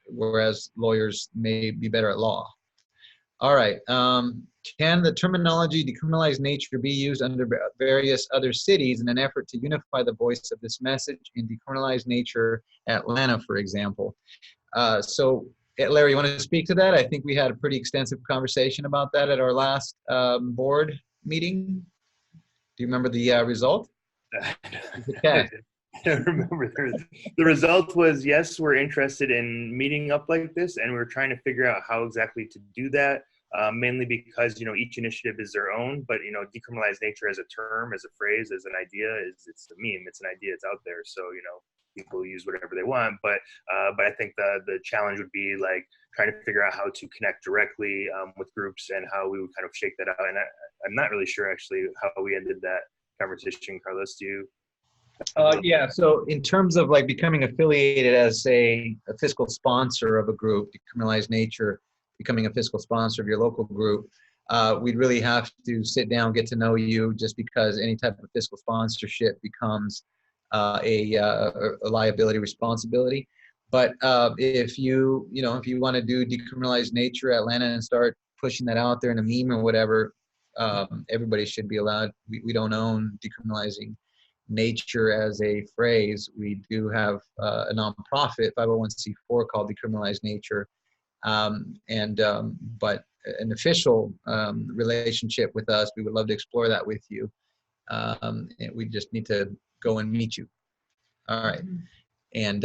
Whereas lawyers may be better at law. All right. Can the terminology decriminalize nature be used under various other cities in an effort to unify the voice of this message in Decriminalize Nature Atlanta, for example? Larry, you want to speak to that? I think we had a pretty extensive conversation about that at our last board meeting. Do you remember the result? I don't remember. The result was, yes, we're interested in meeting up like this, and we're trying to figure out how exactly to do that, mainly because, each initiative is their own, but, decriminalize nature as a term, as a phrase, as an idea, it's a meme, it's an idea, it's out there. So, people use whatever they want, but I think the challenge would be like trying to figure out how to connect directly with groups and how we would kind of shake that out. And I'm not really sure actually how we ended that conversation. Carlos, do you? Yeah, so in terms of like becoming affiliated as a fiscal sponsor of a group, Decriminalize Nature, becoming a fiscal sponsor of your local group, we'd really have to sit down, get to know you, just because any type of fiscal sponsorship becomes a liability responsibility. But if you want to do Decriminalize Nature Atlanta and start pushing that out there in a meme or whatever, everybody should be allowed. We don't own decriminalizing nature as a phrase. We do have a nonprofit 501c4 called Decriminalize Nature, but an official relationship with us, we would love to explore that with you. And we just need to go and meet you. All right, and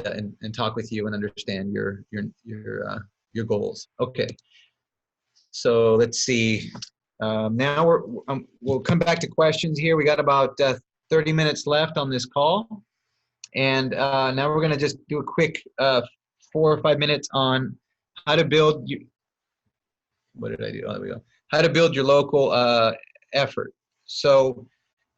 talk with you and understand your goals. Okay, so let's see. Now we'll come back to questions here. We got about 30 minutes left on this call, and now we're going to just do a quick 4 or 5 minutes on how to build. What did I do? Oh, there we go. How to build your local effort. So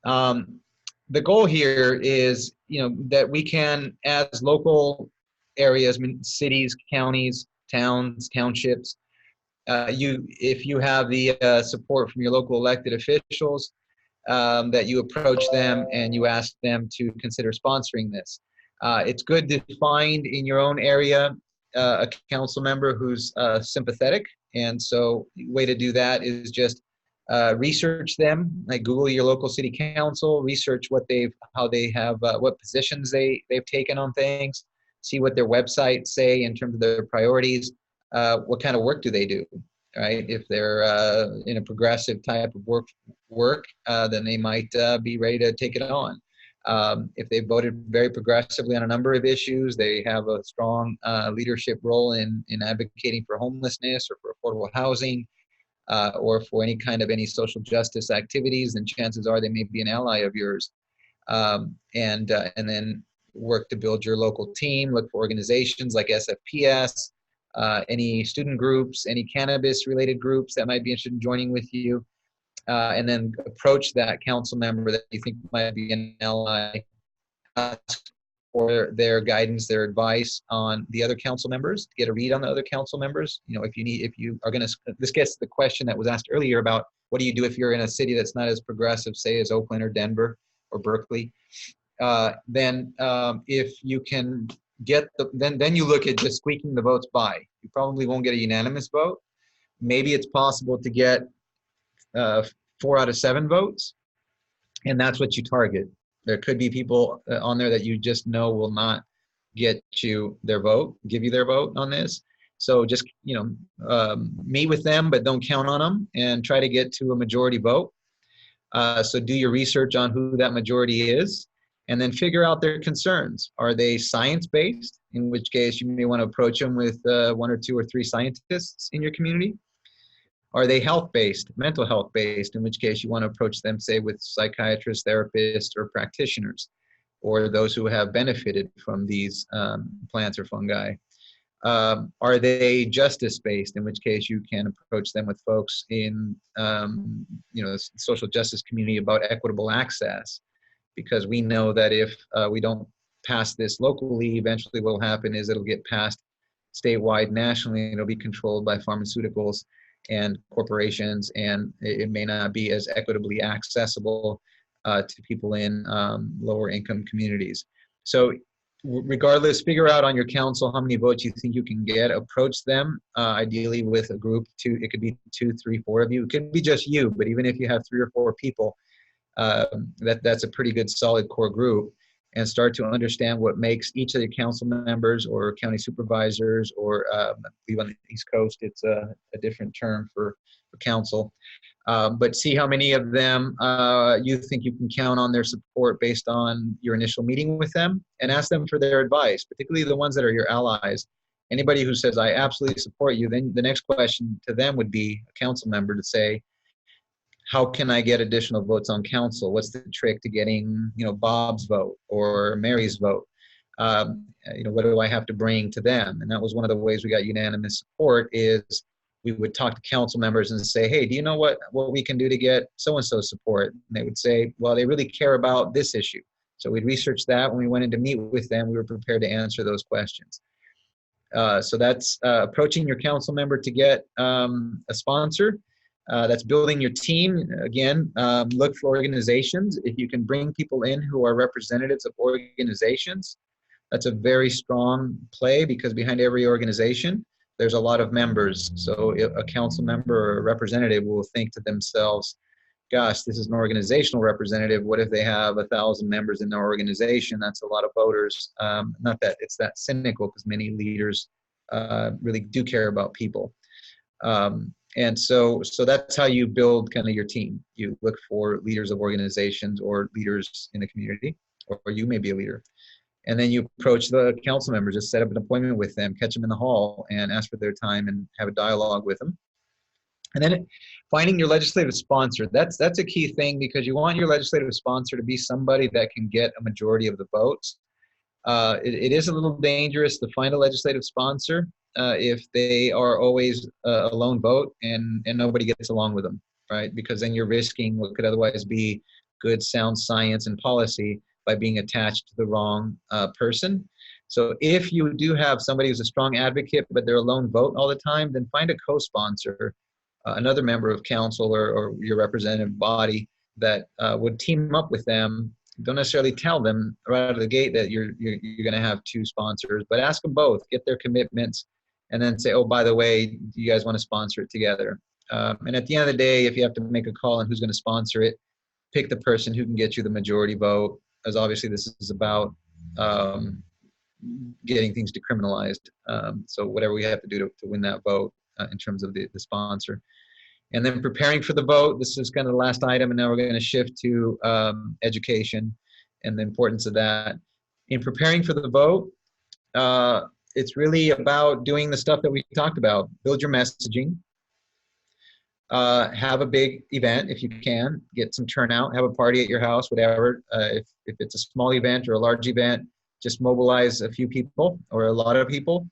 the goal here is, that we can, as local areas, cities, counties, towns, townships, if you have the support from your local elected officials, that you approach them and you ask them to consider sponsoring this. It's good to find in your own area a council member who's sympathetic, and so the way to do that is just research them, like Google your local city council, research what what positions they've taken on things, see what their websites say in terms of their priorities, what kind of work do they do, right? If they're in a progressive type of work, then they might be ready to take it on. If they voted very progressively on a number of issues, they have a strong leadership role in advocating for homelessness or for affordable housing, or for any social justice activities, then chances are they may be an ally of yours. And then work to build your local team, look for organizations like SFPS, any student groups, any cannabis related groups that might be interested in joining with you, and then approach that council member that you think might be an ally, for their guidance, their advice on the other council members, to get a read on the other council members. If you are going to, this gets to the question that was asked earlier about what do you do if you're in a city that's not as progressive, say as Oakland or Denver or Berkeley. Then if you can get then you look at just squeaking the votes by. You probably won't get a unanimous vote. Maybe it's possible to get 4 out of 7 votes, and that's what you target. There could be people on there that you just know will not get you their vote, give you their vote on this. So just, meet with them, but don't count on them, and try to get to a majority vote. So do your research on who that majority is, and then figure out their concerns. Are they science-based, in which case you may want to approach them with 1 or 2 or 3 scientists in your community? Are they health-based, mental health-based, in which case you want to approach them, say, with psychiatrists, therapists, or practitioners, or those who have benefited from these plants or fungi? Are they justice-based, in which case you can approach them with folks in the social justice community about equitable access, because we know that if we don't pass this locally, eventually what will happen is it'll get passed statewide, nationally, and it'll be controlled by pharmaceuticals and corporations, and it may not be as equitably accessible to people in lower income communities. So regardless, figure out on your council how many votes you think you can get. Approach them, ideally with a group. It could be 2, 3, 4 of you. It could be just you, but even if you have 3 or 4 people, that's a pretty good solid core group, and start to understand what makes each of the council members or county supervisors, or I believe on the East Coast it's a different term for council. But see how many of them you think you can count on their support based on your initial meeting with them, and ask them for their advice, particularly the ones that are your allies. Anybody who says, I absolutely support you, then the next question to them would be a council member to say, how can I get additional votes on council? What's the trick to getting, Bob's vote or Mary's vote? What do I have to bring to them? And that was one of the ways we got unanimous support, is we would talk to council members and say, hey, do you know what we can do to get so-and-so support? And they would say, well, they really care about this issue. So we'd research that. When we went in to meet with them, we were prepared to answer those questions. So that's approaching your council member to get a sponsor. That's building your team. Again, look for organizations. If you can bring people in who are representatives of organizations, that's a very strong play, because behind every organization, there's a lot of members. So if a council member or a representative will think to themselves, gosh, this is an organizational representative. What if they have 1,000 members in their organization? That's a lot of voters. Not that it's that cynical, because many leaders really do care about people. And so that's how you build kind of your team. You look for leaders of organizations or leaders in the community, or you may be a leader. And then you approach the council members, just set up an appointment with them, catch them in the hall, and ask for their time and have a dialogue with them. And then finding your legislative sponsor. That's a key thing, because you want your legislative sponsor to be somebody that can get a majority of the votes. It is a little dangerous to find a legislative sponsor if they are always a lone vote and nobody gets along with them, right? Because then you're risking what could otherwise be good, sound science and policy by being attached to the wrong person. So if you do have somebody who's a strong advocate, but they're a lone vote all the time, then find a co-sponsor, another member of council or your representative body that would team up with them. Don't necessarily tell them right out of the gate that you're going to have 2 sponsors, but ask them both, get their commitments, and then say, oh, by the way, do you guys want to sponsor it together? And at the end of the day, if you have to make a call on who's going to sponsor it, pick the person who can get you the majority vote, as obviously this is about getting things decriminalized. So whatever we have to do to win that vote in terms of the sponsor. And then preparing for the vote, this is kind of the last item, and now we're going to shift to education and the importance of that. In preparing for the vote, it's really about doing the stuff that we talked about. Build your messaging. Have a big event if you can. Get some turnout. Have a party at your house, whatever. If it's a small event or a large event, just mobilize a few people or a lot of people.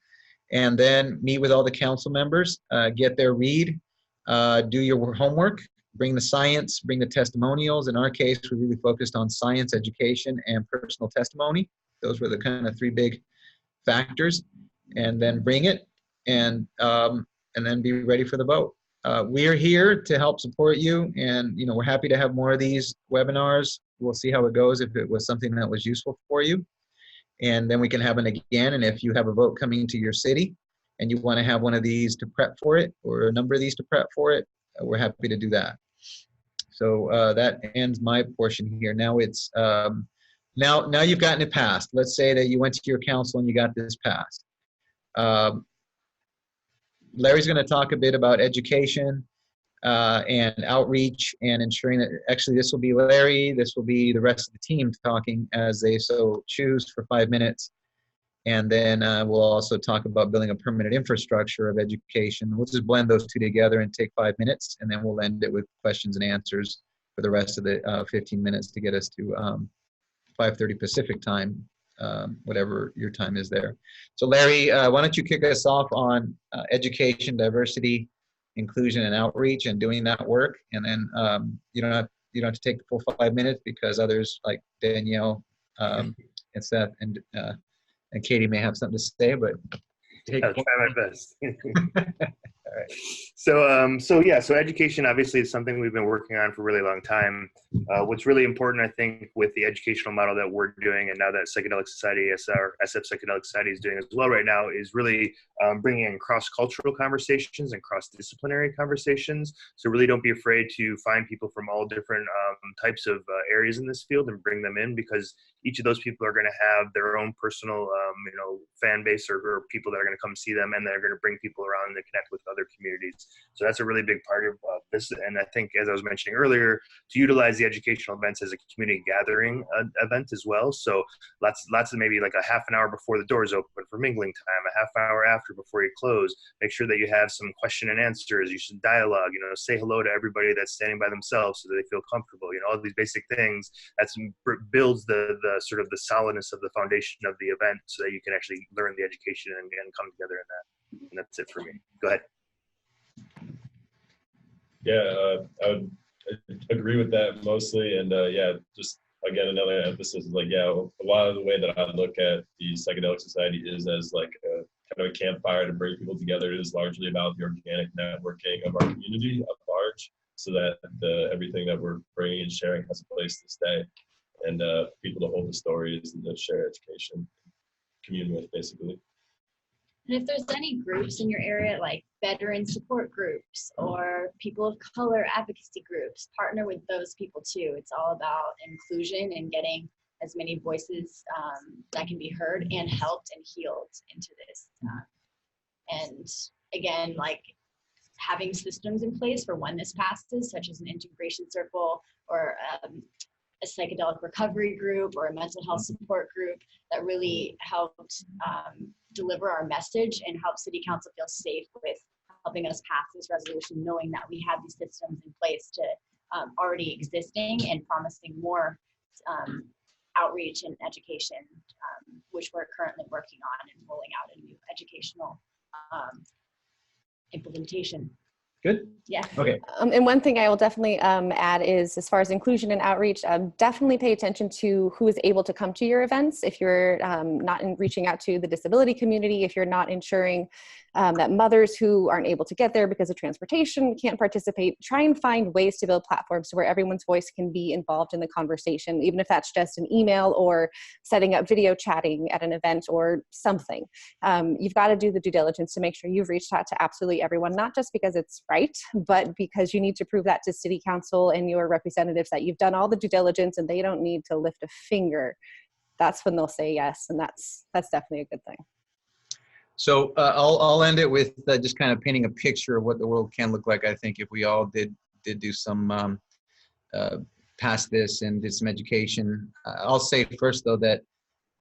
And then meet with all the council members. Get their read. Do your homework. Bring the science. Bring the testimonials. In our case, we really focused on science, education, and personal testimony. Those were the kind of 3 big factors. And then bring it, and then be ready for the vote. We are here to help support you, and we're happy to have more of these webinars. We'll see how it goes, if it was something that was useful for you, and then we can have it again. And if you have a vote coming to your city and you want to have one of these to prep for it, or a number of these to prep for it, we're happy to do that. So that ends my portion here. Now it's now you've gotten it passed. Let's say that you went to your council and you got this passed. Larry's going to talk a bit about education and outreach, and ensuring that, actually this will be Larry, this will be the rest of the team talking as they so choose for 5 minutes. And then we'll also talk about building a permanent infrastructure of education. We'll just blend those 2 together and take 5 minutes, and then we'll end it with questions and answers for the rest of the 15 minutes to get us to 5:30 Pacific time, whatever your time is there. So Larry, why don't you kick us off on education, diversity, inclusion, and outreach, and doing that work. And then you don't have you don't have to take the full 5 minutes because others like Danielle and Seth and Katie may have something to say, but I'll try my best. All right. So education obviously is something we've been working on for a really long time. What's really important, I think, with the educational model that we're doing, and now that Psychedelic Society, SF Psychedelic Society is doing as well right now, is really bringing in cross-cultural conversations and cross-disciplinary conversations. So really don't be afraid to find people from all different types of areas in this field and bring them in, because each of those people are going to have their own personal, fan base or people that are going to come see them, and they're going to bring people around and connect with other communities. So that's a really big part of this. And I think, as I was mentioning earlier, to utilize the educational events as a community gathering event as well. So lots of maybe like a half an hour before the doors open for mingling time, a half hour after before you close. Make sure that you have some question and answers. You should dialogue. Say hello to everybody that's standing by themselves so that they feel comfortable. All these basic things that builds the sort of the solidness of the foundation of the event, so that you can actually learn the education and come together in that. And that's it for me. Go ahead. Yeah, I would agree with that mostly. And just again, another emphasis is a lot of the way that I look at the Psychedelic Society is as like a kind of a campfire to bring people together. It is largely about the organic networking of our community at large, so that everything that we're bringing and sharing has a place to stay, and people to hold the stories and to share education, commune with, basically. And if there's any groups in your area, like veteran support groups or people of color advocacy groups, partner with those people too. It's all about inclusion and getting as many voices that can be heard and helped and healed into this. And again, like having systems in place for when this passes, such as an integration circle or a psychedelic recovery group or a mental health support group, that really helped deliver our message and help City Council feel safe with helping us pass this resolution, knowing that we have these systems in place to already existing and promising more outreach and education, which we're currently working on and rolling out a new educational implementation. Good. Yeah. Okay. And one thing I will definitely add is, as far as inclusion and outreach, definitely pay attention to who is able to come to your events. If you're not reaching out to the disability community, if you're not ensuring that mothers who aren't able to get there because of transportation can't participate, try and find ways to build platforms where everyone's voice can be involved in the conversation, even if that's just an email or setting up video chatting at an event or something. You've got to do the due diligence to make sure you've reached out to absolutely everyone, not just because it's right, but because you need to prove that to City Council and your representatives that you've done all the due diligence and they don't need to lift a finger. That's when they'll say yes, and that's definitely a good thing. So I'll end it with just kind of painting a picture of what the world can look like. I think if we all did do some past this and did some education. I'll say first though that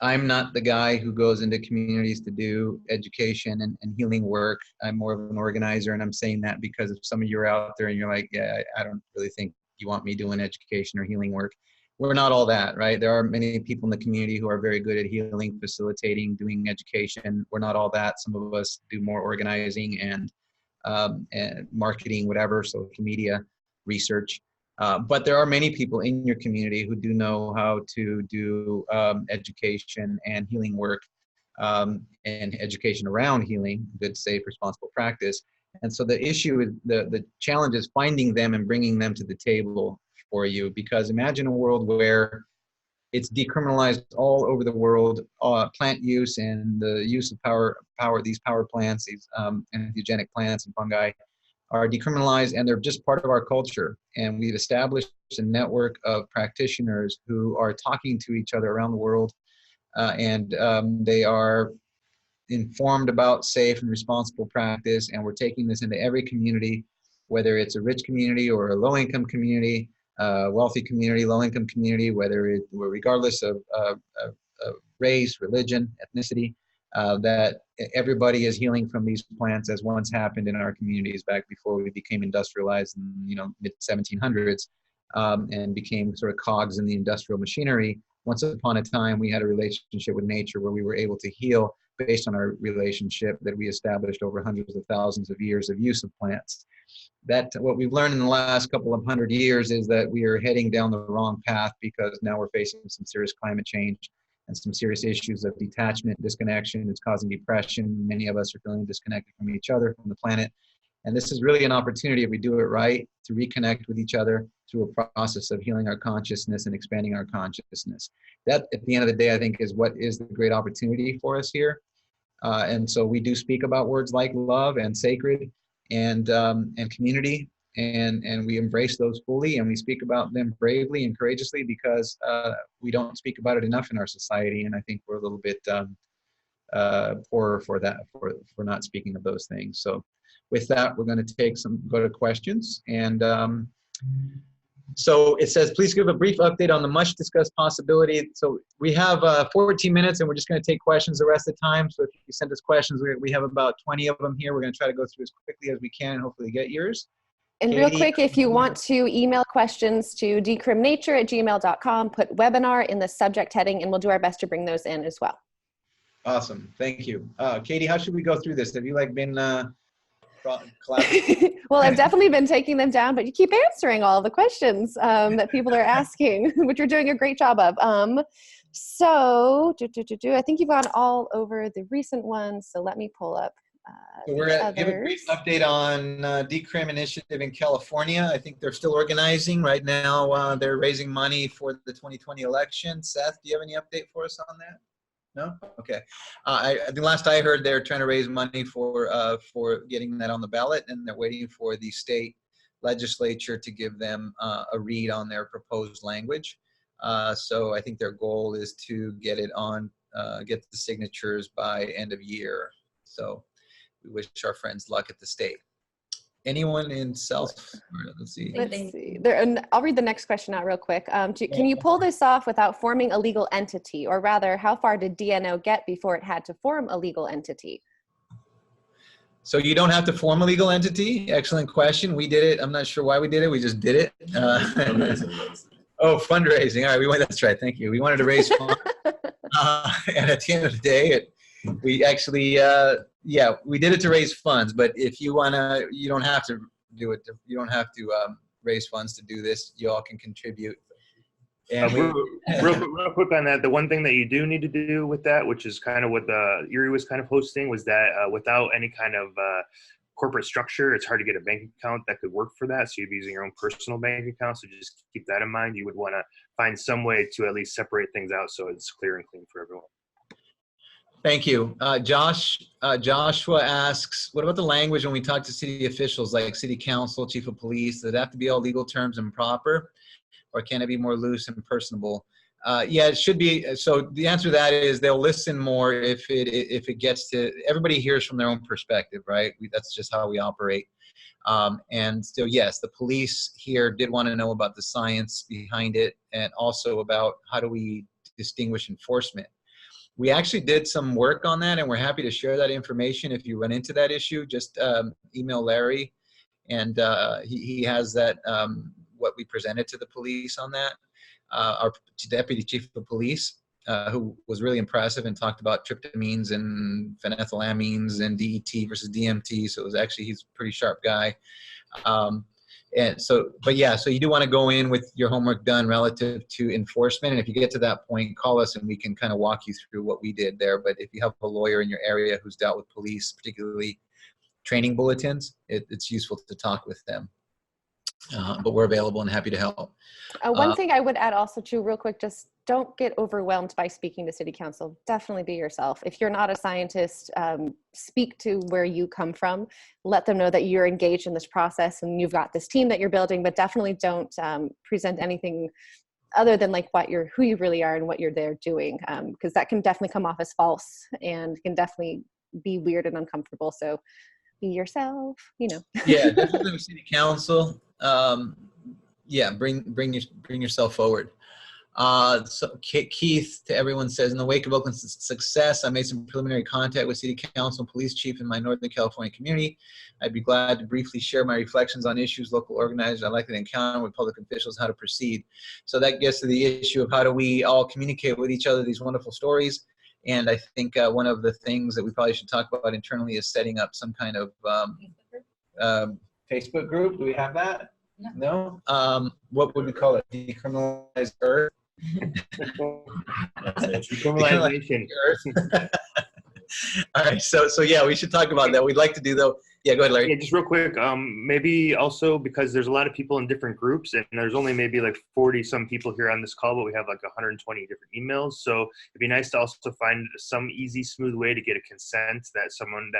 I'm not the guy who goes into communities to do education and healing work. I'm more of an organizer, and I'm saying that because if some of you are out there and you're like, yeah, I don't really think you want me doing education or healing work. We're not all that, right? There are many people in the community who are very good at healing, facilitating, doing education. We're not all that. Some of us do more organizing and marketing, whatever, social media, research. But there are many people in your community who do know how to do education and healing work and education around healing, good, safe, responsible practice. And so the issue is, the challenge is finding them and bringing them to the table for you, because imagine a world where it's decriminalized all over the world, plant use and the use of these power plants, these entheogenic plants and fungi are decriminalized, and they're just part of our culture. And we've established a network of practitioners who are talking to each other around the world, and they are informed about safe and responsible practice, and we're taking this into every community, whether it's a rich community or a low-income community, wealthy community, low-income community, regardless of race, religion, ethnicity, that everybody is healing from these plants, as once happened in our communities back before we became industrialized in mid 1700s and became sort of cogs in the industrial machinery. once upon a time, we had a relationship with nature where we were able to heal based on our relationship that we established over hundreds of thousands of years of use of plants. That what we've learned in the last couple of 100 years is that we are heading down the wrong path, because now we're facing some serious climate change and some serious issues of detachment, disconnection. It's causing depression. Many of us are feeling disconnected from each other, from the planet. And this is really an opportunity, if we do it right, to reconnect with each other through a process of healing our consciousness and expanding our consciousness. That, at the end of the day, I think is what is the great opportunity for us here. And so we do speak about words like love and sacred and community, and we embrace those fully, and we speak about them bravely and courageously, because we don't speak about it enough in our society, and I think we're a little bit poorer for that, for not speaking of those things. So with that, we're going to go to questions. And so it says, please give a brief update on the much discussed possibility. So we have 14 minutes, and we're just going to take questions the rest of the time. So if you send us questions, we have about 20 of them here. We're going to try to go through as quickly as we can and hopefully get yours. And Katie, real quick, if you want to email questions to decriminature@gmail.com, put webinar in the subject heading, and we'll do our best to bring those in as well. Awesome. Thank you. Katie, how should we go through this? Have you been Well, I've definitely been taking them down, but you keep answering all the questions that people are asking, which you're doing a great job of. So I think you've gone all over the recent ones. So let me pull up So we're going to give a brief update on Decrim Initiative in California. I think they're still organizing right now. They're raising money for the 2020 election. Seth, do you have any update for us on that? No? Okay. I think last I heard, they're trying to raise money for getting that on the ballot, and they're waiting for the state legislature to give them a read on their proposed language. So I think their goal is to get it on, get the signatures by end of year. So we wish our friends luck at the state. Anyone in South? Let's see. I'll read the next question out real quick. Can you pull this off without forming a legal entity? Or rather, how far did DNO get before it had to form a legal entity? So you don't have to form a legal entity? Excellent question. We did it. I'm not sure why we did it. We just did it. Oh, fundraising. All right. That's right. Thank you. We wanted to raise funds. And at the end of the day, we actually, we did it to raise funds, but if you want to, you don't have to do it. You don't have to raise funds to do this. You all can contribute. And real quick on that, the one thing that you do need to do with that, which is kind of what Erie was kind of hosting, was that without any kind of corporate structure, it's hard to get a bank account that could work for that. So you'd be using your own personal bank account. So just keep that in mind. You would want to find some way to at least separate things out so it's clear and clean for everyone. Thank you. Joshua asks, what about the language when we talk to city officials like city council, chief of police? Does it have to be all legal terms and proper, or can it be more loose and personable? Yeah, it should be. So the answer to that is they'll listen more if it gets to, everybody hears from their own perspective, right? That's just how we operate. And so yes, the police here did want to know about the science behind it, and also about how do we distinguish enforcement. We actually did some work on that, and we're happy to share that information. If you run into that issue, just email Larry, and he has that, what we presented to the police on that. Our deputy chief of police, who was really impressive and talked about tryptamines and phenethylamines and DET versus DMT. So it was actually, he's a pretty sharp guy. And so, but yeah, so you do want to go in with your homework done relative to enforcement. And if you get to that point, call us and we can kind of walk you through what we did there. But if you have a lawyer in your area who's dealt with police, particularly training bulletins, it's useful to talk with them. But we're available and happy to help. One thing I would add also too, real quick, just don't get overwhelmed by speaking to city council. Definitely be yourself. If you're not a scientist, speak to where you come from. Let them know that you're engaged in this process and you've got this team that you're building, but definitely don't present anything other than like who you really are and what you're there doing, because that can definitely come off as false and can definitely be weird and uncomfortable. So be yourself, you know. Yeah, definitely with city council. Yeah, bring yourself forward. So Keith, to everyone, says, in the wake of Oakland's success, I made some preliminary contact with City Council and Police Chief in my Northern California community. I'd be glad to briefly share my reflections on issues local organizers I'd likely to encounter with public officials, how to proceed. So that gets to the issue of how do we all communicate with each other these wonderful stories. And I think one of the things that we probably should talk about internally is setting up some kind of Facebook group. Do we have that? No? What would we call it? Decriminalize Earth? Decriminalize Nature. All right, so yeah, we should talk about that. We'd like to do though. Yeah, go ahead, Larry. Yeah, just real quick. Maybe also because there's a lot of people in different groups, and there's only maybe like 40 some people here on this call, but we have like 120 different emails. So it'd be nice to also find some easy, smooth way to get a consent that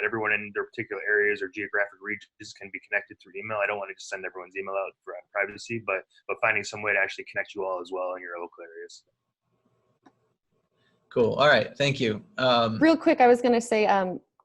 everyone in their particular areas or geographic regions can be connected through email. I don't want to just send everyone's email out for privacy, but finding some way to actually connect you all as well in your local areas. Cool. All right. Thank you. Real quick, I was going to say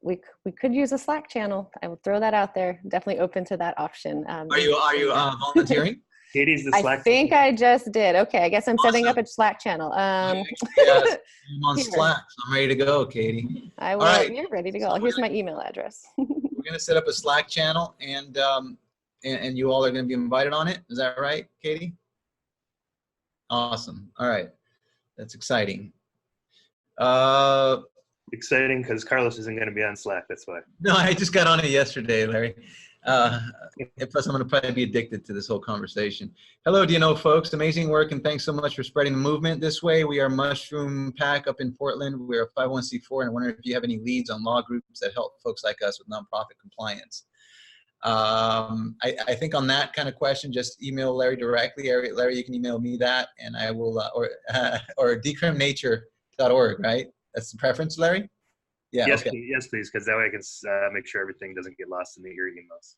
we could use a Slack channel. I will throw that out there. Definitely open to that option. Are you volunteering? Katie's the Slack. I think I just did. Okay, I guess I'm setting up a Slack channel. Yes, I'm on Slack. So I'm ready to go, Katie. I will. All right. You're ready to go. Here's my email address. We're going to set up a Slack channel, and you all are going to be invited on it. Is that right, Katie? Awesome. All right. That's exciting. Exciting because Carlos isn't going to be on Slack. That's why. No, I just got on it yesterday, Larry. Plus, I'm going to probably be addicted to this whole conversation. Hello, DNO folks. Amazing work, and thanks so much for spreading the movement this way. We are Mushroom Pack up in Portland. We're a 501c4, and I wonder if you have any leads on law groups that help folks like us with nonprofit compliance. I think on that kind of question, just email Larry directly. Larry, you can email me that, and I will, or decriminature.org, right? That's the preference, Larry? Yeah. Yes, okay. yes, please, because that way I can make sure everything doesn't get lost in your emails.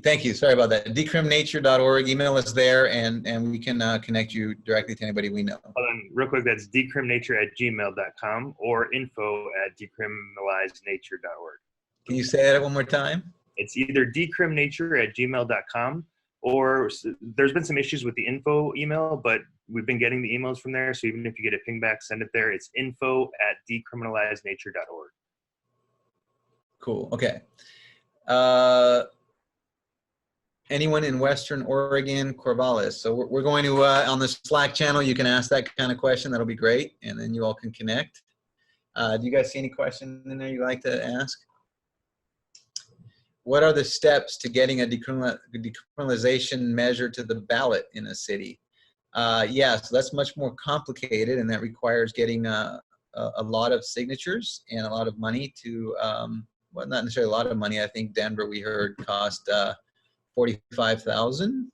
Thank you. Sorry about that. Decriminature.org. Email us there, and we can connect you directly to anybody we know. Hold on, real quick. That's decriminature@gmail.com or info@decriminalizenature.org. Can you say that one more time? It's either decriminature@gmail.com, or there's been some issues with the info email, but we've been getting the emails from there. So even if you get a ping back, send it there. It's info@decriminalizenature.org. Cool. Okay. Anyone in Western Oregon, Corvallis? So we're going to, on the Slack channel, you can ask that kind of question. That'll be great. And then you all can connect. Do you guys see any questions in there you'd like to ask? What are the steps to getting a decriminalization measure to the ballot in a city? Yeah, so that's much more complicated, and that requires getting a lot of signatures and a lot of money to, well, not necessarily a lot of money. I think Denver, we heard, cost $45,000.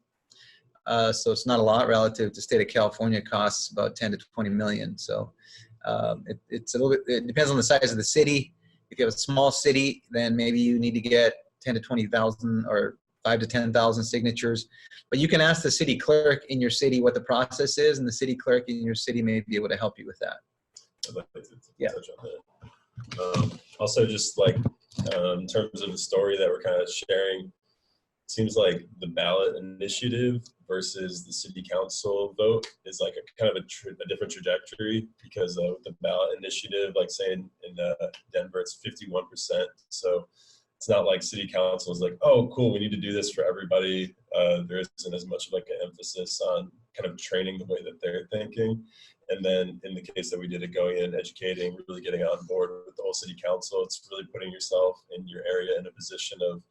So it's not a lot relative to state of California costs about 10 to 20 million. So it's a little bit, it depends on the size of the city. If you have a small city, then maybe you need to get 10 to 20,000 or 5 to 10,000 signatures. But you can ask the city clerk in your city what the process is, and the city clerk in your city may be able to help you with that. I'd like to touch on that. Also, just like in terms of the story that we're kind of sharing, it seems like the ballot initiative versus the city council vote is like a kind of a different trajectory, because of the ballot initiative, like saying in Denver, it's 51%. So it's not like city council is like, oh, cool, we need to do this for everybody. There isn't as much of like an emphasis on kind of training the way that they're thinking. And then in the case that we did it, going in, educating, really getting on board with the whole city council, it's really putting yourself in your area in a position of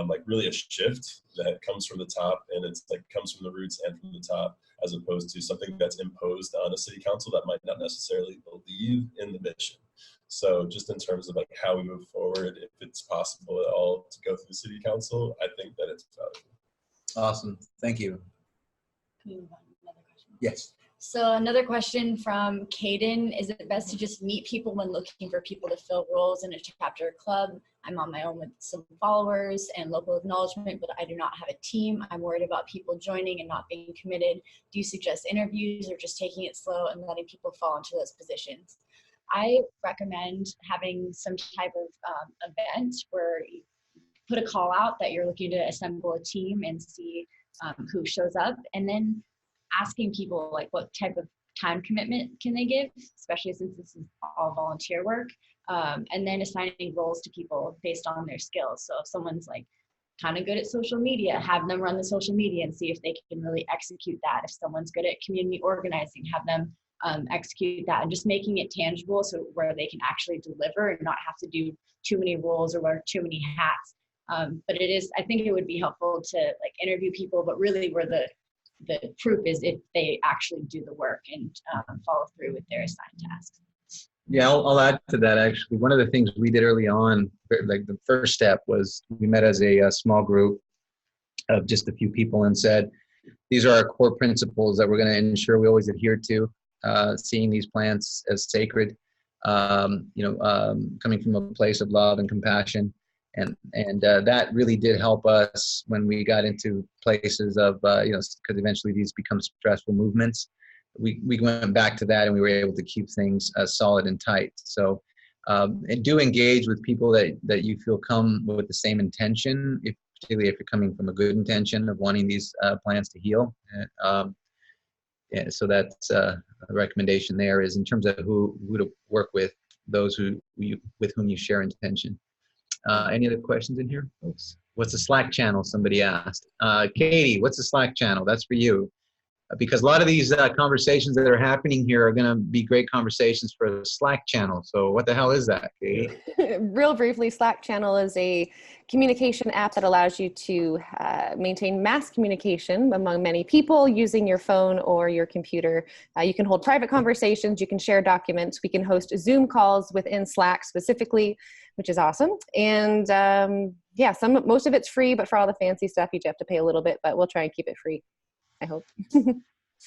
like really a shift that comes from the top, and it's like comes from the roots and from the top, as opposed to something that's imposed on a city council that might not necessarily believe in the mission. So just in terms of like how we move forward, if it's possible at all to go through the city council, I think that it's valuable. Awesome. Thank you. Can you move on to another question? Yes. So another question from Caden: is it best to just meet people when looking for people to fill roles in a chapter or club? I'm on my own with some followers and local acknowledgement, but I do not have a team. I'm worried about people joining and not being committed. Do you suggest interviews or just taking it slow and letting people fall into those positions? I recommend having some type of event where you put a call out that you're looking to assemble a team and see who shows up, and then asking people like what type of time commitment can they give, especially since this is all volunteer work, and then assigning roles to people based on their skills. So if someone's like kind of good at social media, have them run the social media and see if they can really execute that. If someone's good at community organizing, have them execute that, and just making it tangible so where they can actually deliver and not have to do too many roles or wear too many hats. But I think it would be helpful to like interview people, but really where the proof is if they actually do the work and follow through with their assigned tasks. Yeah, I'll add to that actually. One of the things we did early on, like the first step was we met as a small group of just a few people and said, these are our core principles that we're going to ensure we always adhere to, seeing these plants as sacred, coming from a place of love and compassion. And that really did help us when we got into places of, because eventually these become stressful movements. We went back to that and we were able to keep things solid and tight. So, and do engage with people that you feel come with the same intention, particularly if you're coming from a good intention of wanting these plants to heal. So that's a recommendation there is in terms of who to work with, those with whom you share intention. Any other questions in here, folks? What's the Slack channel? Somebody asked. Katie, what's the Slack channel? That's for you. Because a lot of these conversations that are happening here are going to be great conversations for the Slack channel. So what the hell is that, Katie? Real briefly, Slack channel is a communication app that allows you to maintain mass communication among many people using your phone or your computer. You can hold private conversations, you can share documents, we can host Zoom calls within Slack specifically, which is awesome. And most of it's free, but for all the fancy stuff, you do have to pay a little bit, but we'll try and keep it free, I hope.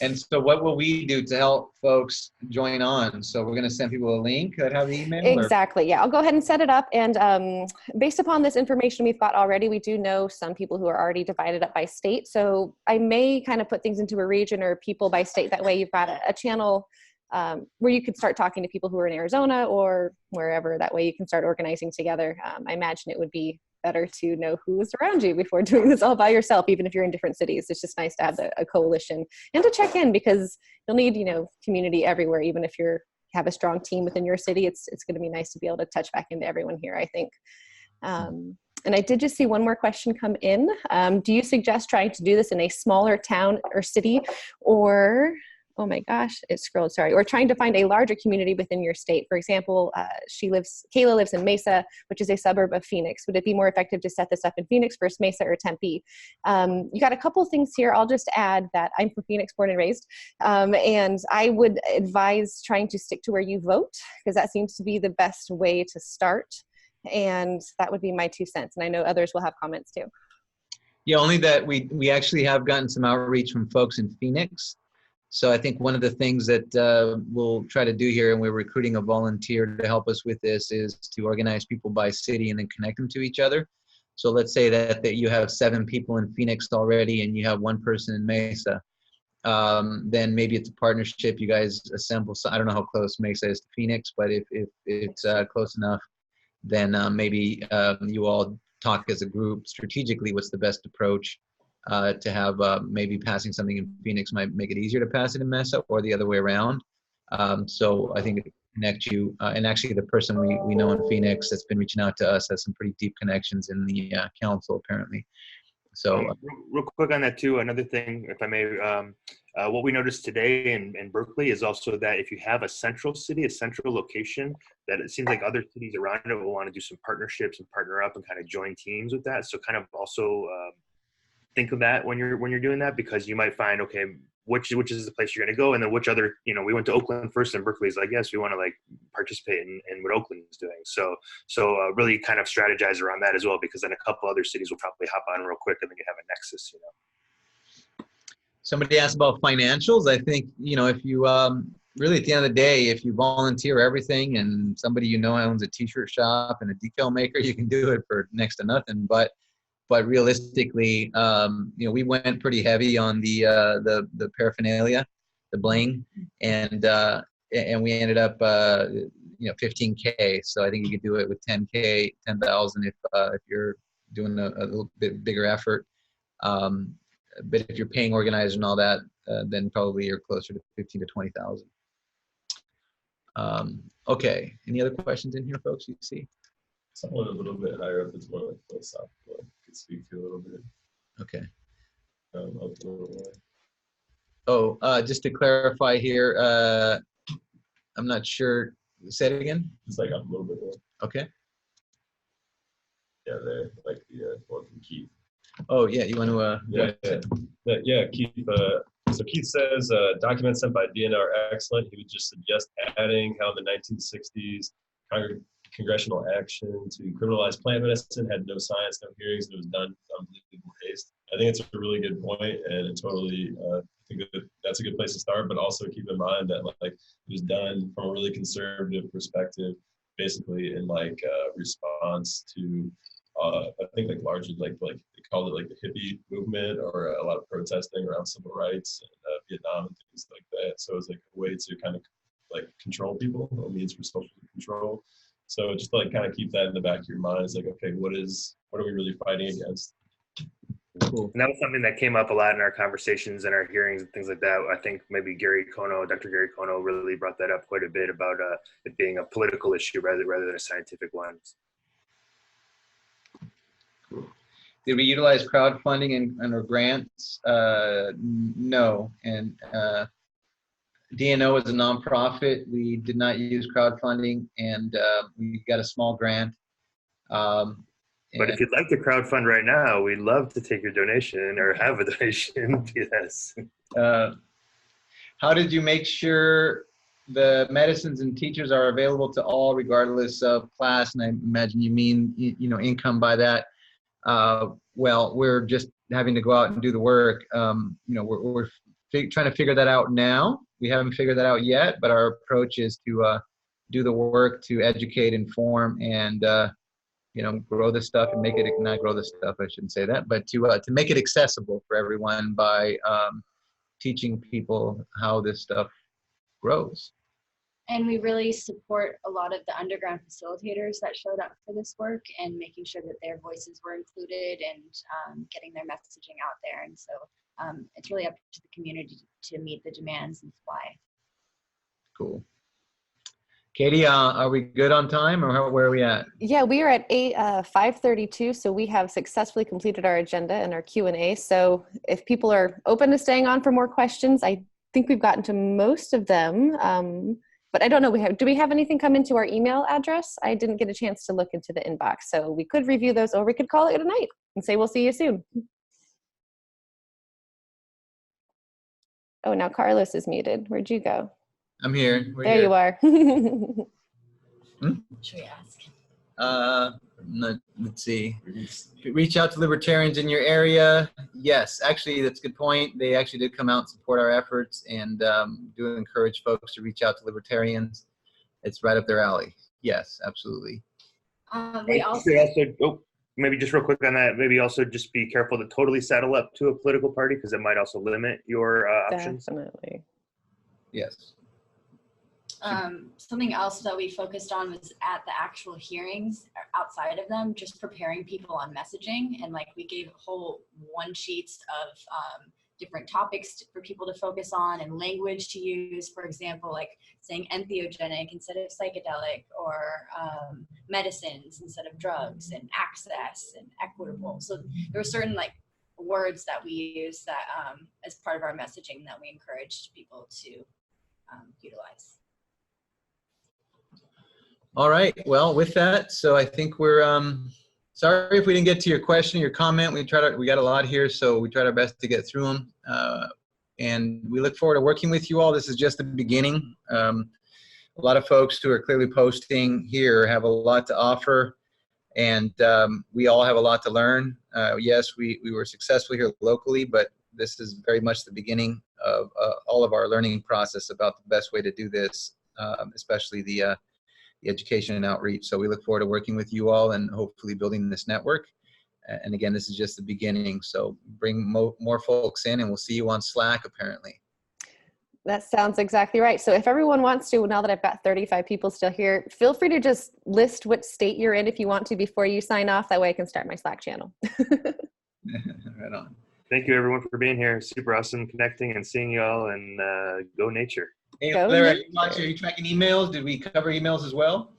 And so what will we do to help folks join on? So we're going to send people a link that have the email? Exactly. Yeah, I'll go ahead and set it up. And based upon this information we've got already, we do know some people who are already divided up by state. So I may kind of put things into a region or people by state. That way you've got a channel where you could start talking to people who are in Arizona or wherever. That way you can start organizing together. I imagine it would be better to know who's around you before doing this all by yourself, even if you're in different cities. It's just nice to have a coalition and to check in, because you'll need, community everywhere. Even if you have a strong team within your city, it's going to be nice to be able to touch back into everyone here, I think. And I did just see one more question come in. Do you suggest trying to do this in a smaller town or city, or oh my gosh, it scrolled, sorry. Or trying to find a larger community within your state. For example, Kayla lives in Mesa, which is a suburb of Phoenix. Would it be more effective to set this up in Phoenix versus Mesa or Tempe? You got a couple things here. I'll just add that I'm from Phoenix, born and raised. And I would advise trying to stick to where you vote, because that seems to be the best way to start. And that would be my 2 cents. And I know others will have comments too. Yeah, only that we actually have gotten some outreach from folks in Phoenix. So I think one of the things that we'll try to do here, and we're recruiting a volunteer to help us with this, is to organize people by city and then connect them to each other. So let's say that you have 7 people in Phoenix already and you have 1 person in Mesa. Then maybe it's a partnership. You guys assemble. So I don't know how close Mesa is to Phoenix, but if it's close enough, then maybe you all talk as a group strategically what's the best approach. To have maybe passing something in Phoenix might make it easier to pass it in Mesa, or the other way around. So I think it connect you, and actually the person we know in Phoenix that's been reaching out to us has some pretty deep connections in the council apparently. So real quick on that too, another thing, if I may, what we noticed today in Berkeley is also that if you have a central city, a central location, that it seems like other cities around it will want to do some partnerships and partner up and kind of join teams with that. So kind of also think of that when you're doing that, because you might find, okay, which is the place you're going to go, and then which other, we went to Oakland first, and Berkeley's like, yes, we want to like participate in what Oakland is doing. So really kind of strategize around that as well, because then a couple other cities will probably hop on real quick, and then you have a nexus. Somebody asked about financials. I think if you really at the end of the day, if you volunteer everything, and somebody owns a t-shirt shop and a decal maker, you can do it for next to nothing. But realistically, we went pretty heavy on the paraphernalia, the bling, and we ended up, $15K. So I think you could do it with $10K, $10,000 if you're doing a little bit bigger effort. but if you're paying organizers and all that, then probably you're closer to 15 to 20,000. Okay, any other questions in here, folks, you see? Someone a little bit higher up is more like philosophical. I could speak to a little bit. Okay. A little more. Oh, just to clarify here, I'm not sure. Say it again. It's like up a little bit more. Okay. Yeah, there, like the one from Keith. Oh, yeah, you want to? Yeah, Keith. So Keith says documents sent by DNO are excellent. He would just suggest adding how in the 1960s congressional action to criminalize plant medicine had no science, no hearings, and it was done with unbelievable haste. I think it's a really good point, and it totally, I think that's a good place to start. But also keep in mind that like it was done from a really conservative perspective, basically in like response to. I think like largely like they called it like the hippie movement or a lot of protesting around civil rights and Vietnam and things like that. So it's like a way to kind of like control people, or means for social control. So just like kind of keep that in the back of your mind. It's like, okay, what are we really fighting against? Cool. And that was something that came up a lot in our conversations and our hearings and things like that. I think maybe Dr. Gary Kono really brought that up quite a bit about it being a political issue rather than a scientific one. Did we utilize crowdfunding and or grants? No. And DNO is a nonprofit. We did not use crowdfunding, and we got a small grant. But if you'd like to crowdfund right now, we'd love to take your donation or have a donation. Yes. How did you make sure the medicines and teachers are available to all, regardless of class? And I imagine you mean income by that. Well, we're just having to go out and do the work. We're trying to figure that out now. We haven't figured that out yet, but our approach is to do the work to educate, inform, and grow this stuff and make it, not grow this stuff, I shouldn't say that, but to make it accessible for everyone by teaching people how this stuff grows. And we really support a lot of the underground facilitators that showed up for this work and making sure that their voices were included and getting their messaging out there. And so it's really up to the community to meet the demands and supply. Cool. Katie, are we good on time, or where are we at? Yeah, we are at 5:32, so we have successfully completed our agenda and our Q&A. So if people are open to staying on for more questions, I think we've gotten to most of them. But I don't know, do we have anything come into our email address? I didn't get a chance to look into the inbox, so we could review those, or we could call it a night and say we'll see you soon. Oh, now Carlos is muted. Where'd you go? I'm here. There you are. Should we ask? Let's see. Reach out to libertarians in your area. Yes, actually, that's a good point. They actually did come out and support our efforts, and do encourage folks to reach out to libertarians. It's right up their alley. Yes, absolutely. We also maybe just real quick on that, maybe also just be careful to totally saddle up to a political party, because it might also limit your options. Definitely. Yes. Something else that we focused on was at the actual hearings, outside of them, just preparing people on messaging. And like we gave whole one sheets of different topics for people to focus on and language to use. For example, like saying entheogenic instead of psychedelic, or medicines instead of drugs, and access and equitable. So there were certain like words that we use that as part of our messaging that we encouraged people to utilize. All right. Well, with that, so I think we're sorry if we didn't get to your question, your comment. We got a lot here, so we tried our best to get through them. And we look forward to working with you all. This is just the beginning. A lot of folks who are clearly posting here have a lot to offer, and we all have a lot to learn. Yes, we were successful here locally, but this is very much the beginning of all of our learning process about the best way to do this, especially the education and outreach. So we look forward to working with you all and hopefully building this network. And again, this is just the beginning. So bring more folks in, and we'll see you on Slack, apparently. That sounds exactly right. So if everyone wants to, now that I've got 35 people still here, feel free to just list what state you're in if you want to before you sign off. That way I can start my Slack channel. Right on. Thank you everyone for being here. Super awesome connecting and seeing you all, and go nature. Hey, Go Larry, nature. are you tracking emails? Did we cover emails as well?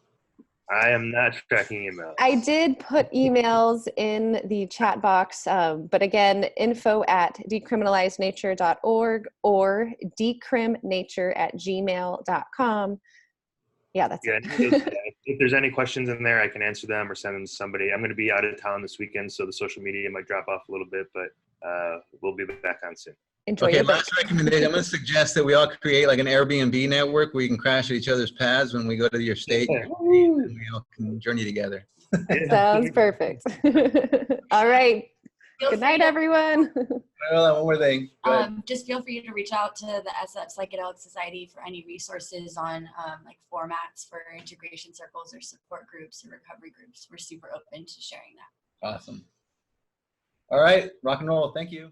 I am not tracking emails. I did put emails in the chat box, but again, info@decriminalizenature.org or decrimnature@gmail.com. Yeah, that's Yeah, it. if there's any questions in there, I can answer them or send them to somebody. I'm going to be out of town this weekend, so the social media might drop off a little bit, but we'll be back on soon. Enjoy Okay, your break. last recommendation. I'm going to suggest that we all create like an Airbnb network where you can crash at each other's paths when we go to your state, and we all can journey together. Sounds perfect. All right. Feel Good free night, to- everyone. Well, one more thing. Go ahead. Just feel free to reach out to the SF Psychedelic Society for any resources on like formats for integration circles or support groups or recovery groups. We're super open to sharing that. Awesome. All right, rock and roll. Thank you.